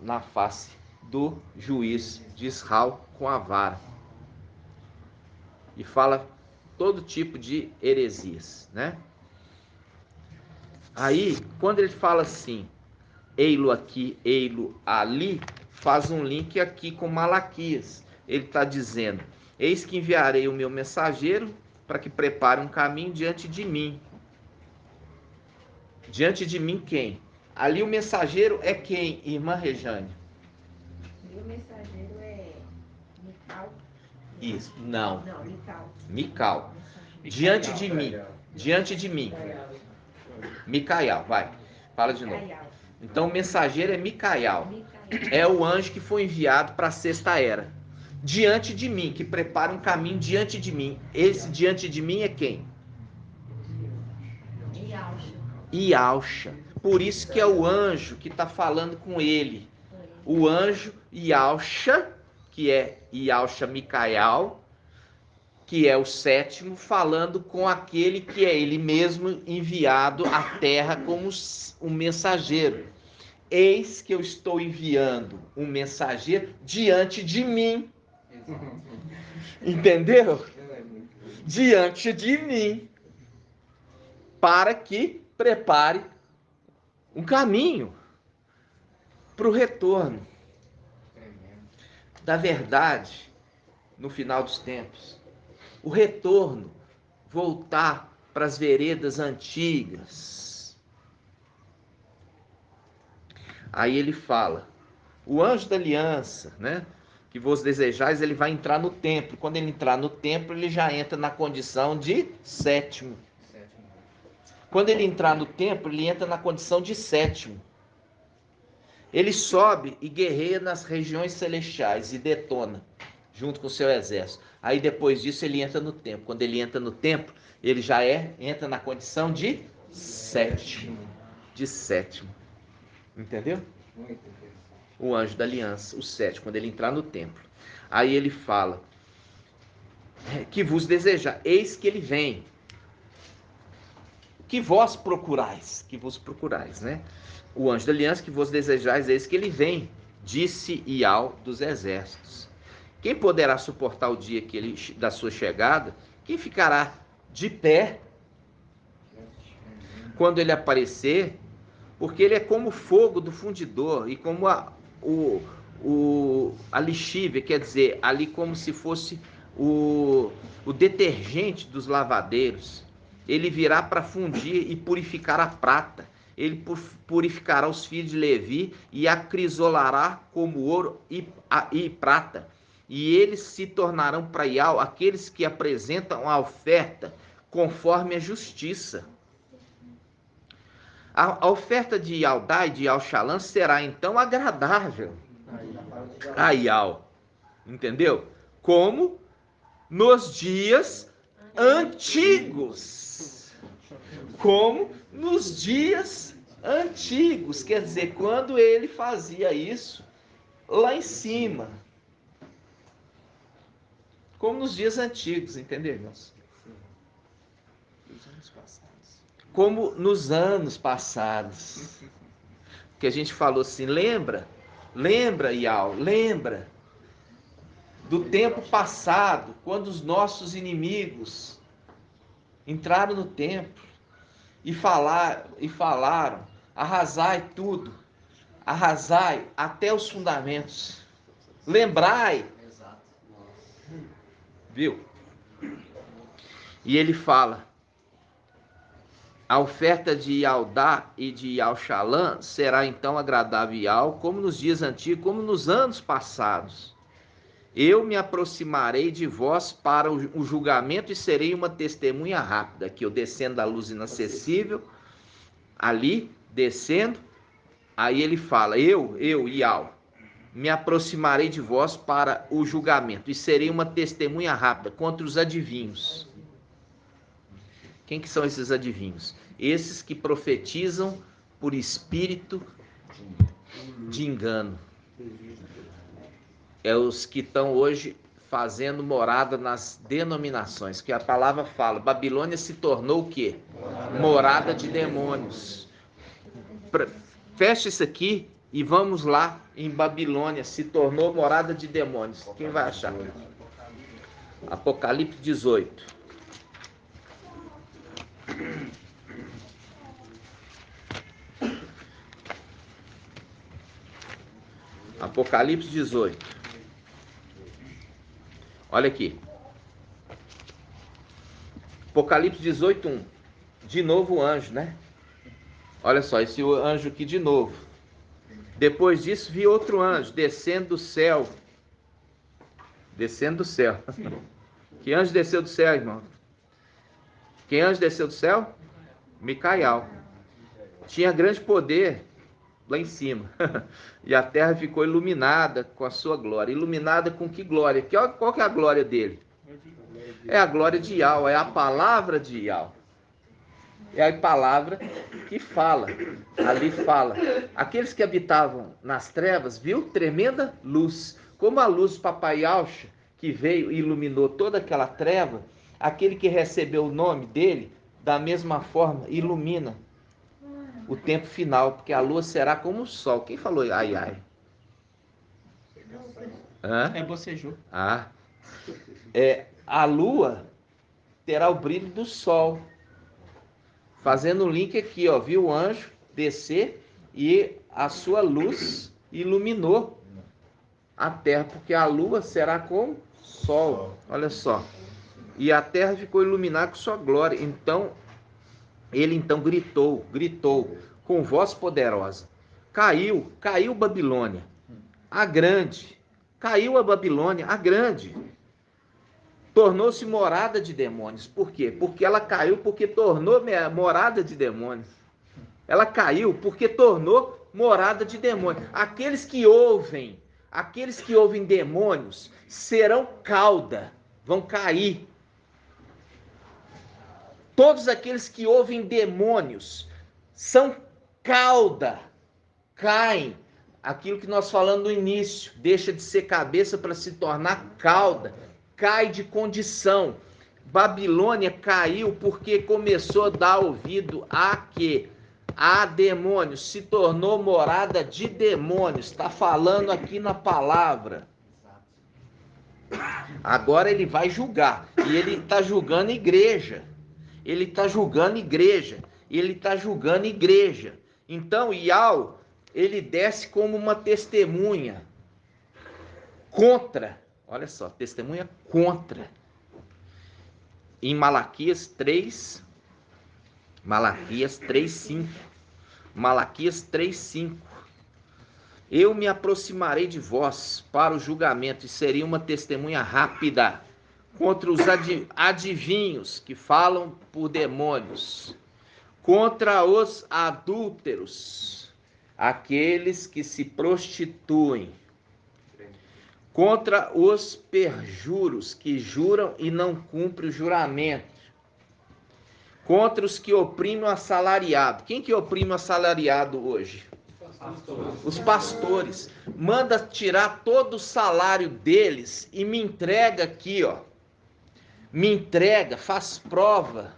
na face do juiz de Israel com a vara. E fala todo tipo de heresias, né? Aí, quando ele fala assim, ei-lo aqui, ei-lo ali, faz um link aqui com Malaquias. Ele está dizendo, eis que enviarei o meu mensageiro para que prepare um caminho diante de mim. Diante de mim quem? Ali o mensageiro é quem, irmã Rejane? O mensageiro é Mical. Isso, não. Não, Mical. Mical. Diante de mim. Diante de mim. Micael, vai. Fala de novo. Então o mensageiro é Micael. É o anjo que foi enviado para a sexta era. Diante de mim, que prepara um caminho diante de mim. Esse diante de mim é quem? Ialcha. Por isso que é o anjo que está falando com ele. O anjo Ialcha, que é Ialcha Micael, que é o sétimo, falando com aquele que é ele mesmo enviado à terra como um mensageiro. Eis que eu estou enviando um mensageiro diante de mim. Entendeu? Diante de mim. Para que prepare um caminho para o retorno da verdade no final dos tempos. O retorno, voltar para as veredas antigas. Aí ele fala, o anjo da aliança, né, que vos desejais, ele vai entrar no templo. Quando ele entrar no templo, ele já entra na condição de sétimo. Quando ele entrar no templo, ele entra na condição de sétimo. Ele sobe e guerreia nas regiões celestiais e detona, junto com o seu exército. Aí depois disso ele entra no templo. Quando ele entra no templo, ele já entra na condição de sétimo. De sétimo. Entendeu? O anjo da aliança, o sétimo, quando ele entrar no templo. Aí ele fala, que vos desejar, eis que ele vem. Que vós procurais, né? O anjo da aliança que vos desejais, eis que ele vem, disse Ial dos exércitos. Quem poderá suportar o dia da sua chegada? Quem ficará de pé quando ele aparecer? Porque ele é como o fogo do fundidor e como a lixívia, quer dizer, ali como se fosse o detergente dos lavadeiros. Ele virá para fundir e purificar a prata. Ele purificará os filhos de Levi e acrisolará como ouro e prata. E eles se tornarão para Ial aqueles que apresentam a oferta conforme a justiça. A oferta de Ialdá e de Ialxalã será então agradável a Ial. Entendeu? Como nos dias antigos. Como nos dias antigos. Quer dizer, quando ele fazia isso lá em cima. Como nos dias antigos, entendeu, irmãos? Como nos anos passados. Que a gente falou assim, lembra, Ial, lembra do tempo passado, quando os nossos inimigos entraram no templo e falaram, arrasai tudo, arrasai até os fundamentos, lembrai, viu? E ele fala, a oferta de Ialdá e de Ialxalã será então agradável a Ial, como nos dias antigos, como nos anos passados. Eu me aproximarei de vós para o julgamento e serei uma testemunha rápida. Aqui eu descendo da luz inacessível, ali, descendo, aí ele fala, eu, Ial, me aproximarei de vós para o julgamento e serei uma testemunha rápida contra os adivinhos. Quem que são esses adivinhos? Esses que profetizam por espírito de engano. é os que estão hoje fazendo morada nas denominações, que a palavra fala, Babilônia se tornou o quê? Morada de demônios. Fecha isso aqui e vamos lá em Babilônia, se tornou morada de demônios. Quem vai achar? Apocalipse 18. Apocalipse 18. Olha aqui. Apocalipse 18, 1. De novo o anjo, né? Olha só, esse anjo aqui de novo. Depois disso, vi outro anjo descendo do céu. Descendo do céu. Que anjo desceu do céu, irmão? Que anjo desceu do céu? Micael. Tinha grande poder lá em cima. E a terra ficou iluminada com a sua glória. Iluminada com que glória? Qual que é a glória dele? É a glória de Yahweh, é a palavra de Yahweh. É a palavra que fala. Ali fala. Aqueles que habitavam nas trevas, viu? Tremenda luz. Como a luz do Papai Yahshua, que veio e iluminou toda aquela treva, aquele que recebeu o nome dele, da mesma forma, ilumina o tempo final, porque a lua será como o sol. Quem falou ai, ai? Hã? É bocejou. A lua terá o brilho do sol. Fazendo um link aqui, ó, viu o anjo descer e a sua luz iluminou a terra, porque a lua será como sol. Olha só. E a terra ficou iluminada com sua glória. Então, ele então gritou com voz poderosa. Caiu Babilônia, a grande. Caiu a Babilônia, a grande. Tornou-se morada de demônios. Por quê? Porque ela caiu porque tornou morada de demônios. Ela caiu porque tornou morada de demônios. Aqueles que ouvem demônios serão cauda, vão cair. Todos aqueles que ouvem demônios são cauda, caem. Aquilo que nós falamos no início, deixa de ser cabeça para se tornar cauda, cai de condição. Babilônia caiu porque começou a dar ouvido a quê? A demônios, se tornou morada de demônios. Está falando aqui na palavra. Agora ele vai julgar, e ele está julgando igreja. Ele está julgando igreja. Então, Yahweh, ele desce como uma testemunha contra. Olha só, testemunha contra. Em Malaquias 3, Malaquias 3:5. Malaquias 3:5. Eu me aproximarei de vós para o julgamento e serei uma testemunha rápida contra os adivinhos que falam por demônios, contra os adúlteros, aqueles que se prostituem, contra os perjuros que juram e não cumprem o juramento, contra os que oprimem o assalariado. Quem que oprime o assalariado hoje? Os pastores. Manda tirar todo o salário deles e me entrega aqui, ó. Me entrega, faz prova,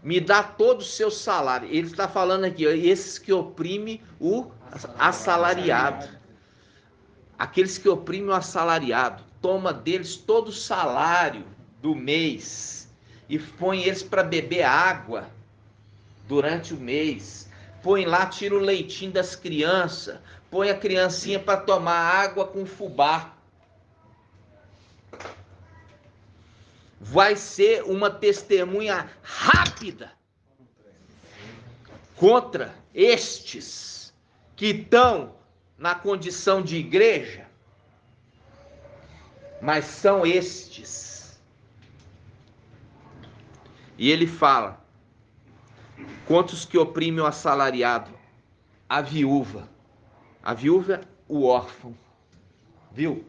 me dá todo o seu salário. Ele está falando aqui, ó, esses que oprimem o assalariado. Aqueles que oprimem o assalariado, toma deles todo o salário do mês e põe eles para beber água durante o mês. Põe lá, tira o leitinho das crianças, põe a criancinha para tomar água com fubá. Vai ser uma testemunha rápida contra estes que estão na condição de igreja, mas são estes. E ele fala contra os que oprimem o assalariado, a viúva, o órfão, viu?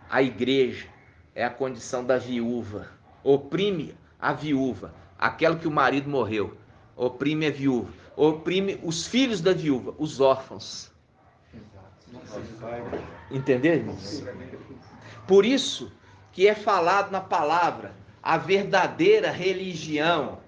A igreja é a condição da viúva. Oprime a viúva, aquela que o marido morreu. Oprime a viúva. Oprime os filhos da viúva, os órfãos. Entendeu, irmãos? Por isso que é falado na palavra, a verdadeira religião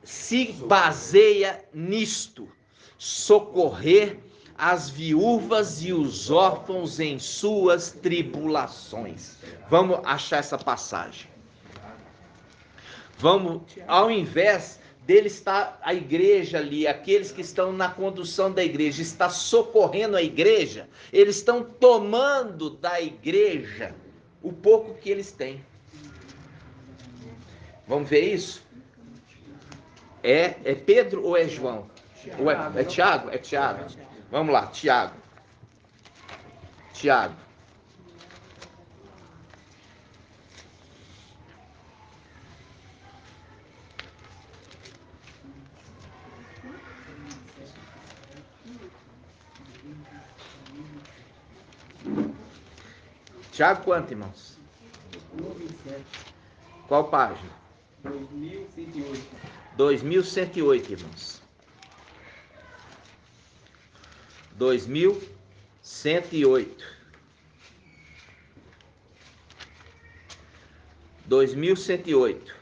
se baseia nisto: socorrer as viúvas e os órfãos em suas tribulações. Vamos achar essa passagem. Vamos, ao invés dele estar a igreja ali, aqueles que estão na condução da igreja, está socorrendo a igreja, eles estão tomando da igreja o pouco que eles têm. Vamos ver isso? É Pedro ou é João? Ou é Tiago? É Tiago. Vamos lá, Tiago. Tiago. Tiago quanto, irmãos? 27. Qual página? 2108. 2108, irmãos. 2108. 2108.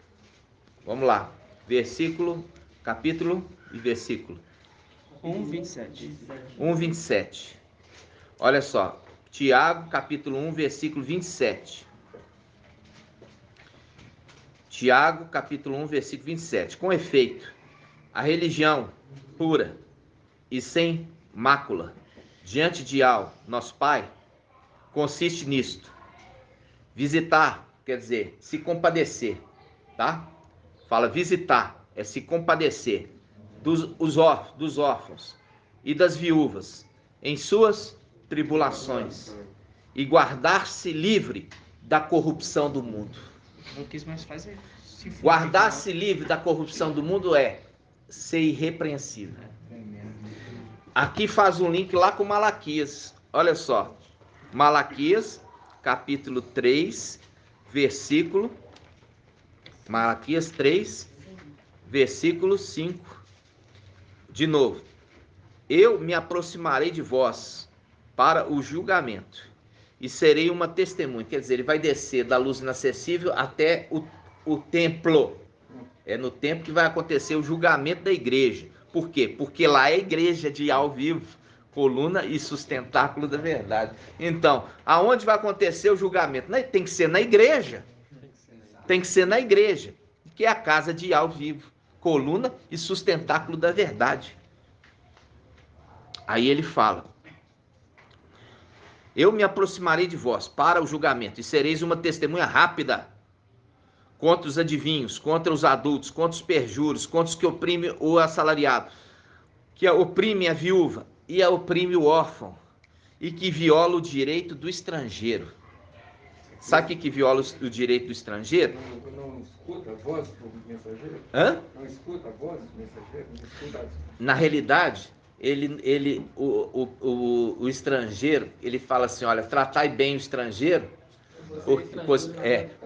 Vamos lá. Versículo, capítulo e versículo. 1:27. 1:27. Olha só. Tiago, capítulo 1, versículo 27. Tiago, capítulo 1, versículo 27. Com efeito, a religião pura e sem mácula diante de nosso Pai consiste nisto: visitar, quer dizer, se compadecer, tá? Fala visitar, é se compadecer dos órfãos e das viúvas em suas tribulações e guardar-se livre da corrupção do mundo. O que mais faz é Guardar-se livre da corrupção do mundo é ser irrepreensível. Aqui faz um link lá com Malaquias. Olha só. Malaquias, capítulo 3, versículo. Malaquias 3, versículo 5. De novo. Eu me aproximarei de vós para o julgamento e serei uma testemunha. Quer dizer, ele vai descer da luz inacessível até o templo. É no templo que vai acontecer o julgamento da igreja. Por quê? Porque lá é a igreja de ao vivo, coluna e sustentáculo da verdade. Então, aonde vai acontecer o julgamento? Tem que ser na igreja. Tem que ser na igreja, que é a casa de ao vivo, coluna e sustentáculo da verdade. Aí ele fala: eu me aproximarei de vós para o julgamento e sereis uma testemunha rápida contra os adivinhos, contra os adultos, contra os perjuros, contra os que oprimem o assalariado, que oprime a viúva e oprime o órfão, e que viola o direito do estrangeiro. Sabe o que viola o direito do estrangeiro? Não escuta a voz do mensageiro? Hã? Não escuta a voz do mensageiro? Não escuta... Na realidade, o estrangeiro, ele fala assim: olha, tratai bem o estrangeiro,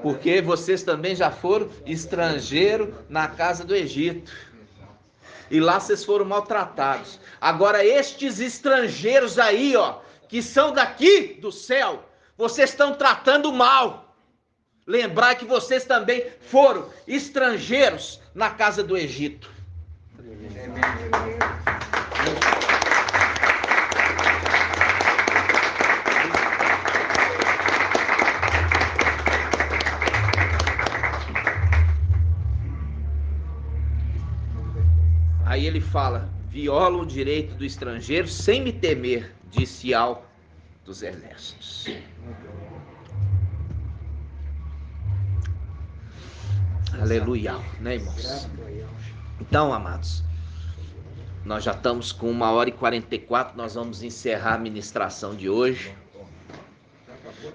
porque vocês também já foram estrangeiro na casa do Egito. E lá vocês foram maltratados. Agora estes estrangeiros aí, ó, que são daqui do céu, vocês estão tratando mal. Lembrar que vocês também foram estrangeiros na casa do Egito. Aí ele fala: viola o direito do estrangeiro sem me temer, disse ao dos exércitos. Aleluia, né, irmãos? Então, amados, nós já estamos com 1h44, nós vamos encerrar a ministração de hoje.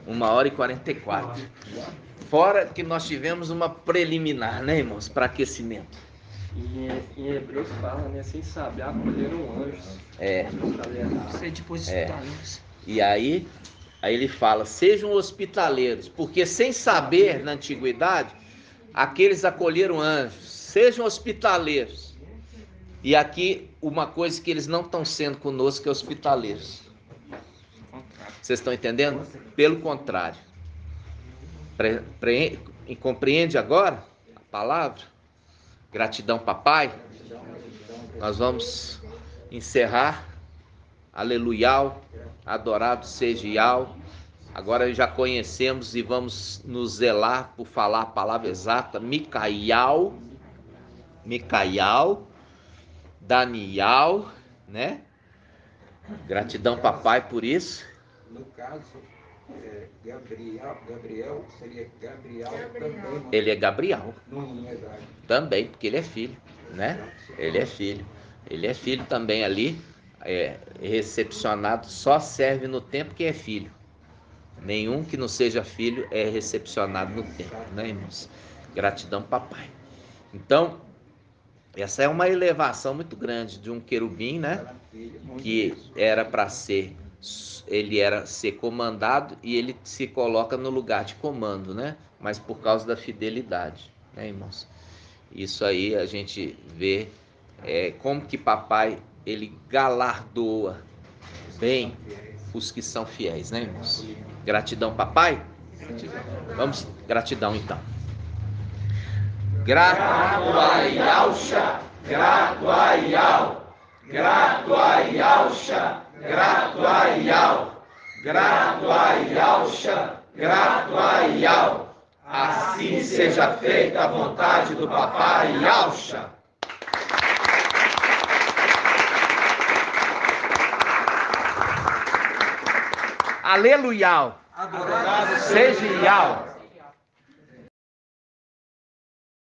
1h44. Fora que nós tivemos uma preliminar, né, irmãos, para aquecimento. E em Hebreus fala, né, sem saber, acolheram anjos. Isso é depois hospitaleiros. E aí ele fala: sejam hospitaleiros, porque sem saber, na antiguidade, aqueles acolheram anjos. Sejam hospitaleiros. E aqui, uma coisa que eles não estão sendo conosco é hospitaleiros. Vocês estão entendendo? Pelo contrário. Compreende agora a palavra? Gratidão, papai. Nós vamos encerrar. Aleluial, adorado seja Iau. Agora já conhecemos e vamos nos zelar por falar a palavra exata. Micaial, Daniel, né? Gratidão, papai, por isso. No caso, Gabriel seria Gabriel também. Ele é Gabriel. Também, porque ele é filho, né? Ele é filho também ali. Recepcionado só serve no tempo que é filho. Nenhum que não seja filho é recepcionado no tempo, né, irmãos? Gratidão, papai. Então, essa é uma elevação muito grande de um querubim, né? Que era para ser, ele era ser comandado e ele se coloca no lugar de comando, né? Mas por causa da fidelidade, né, irmãos? Isso aí a gente vê como que papai ele galardoa bem os que são fiéis, né, irmãos? Gratidão, papai? Vamos, gratidão então. Grato a Yausha, grato a Yau, grato a Yausha, grato a Yau, grato a Yausha, grato a Yau. Assim seja feita a vontade do papai Yausha. Aleluia! Adorado seja Yau!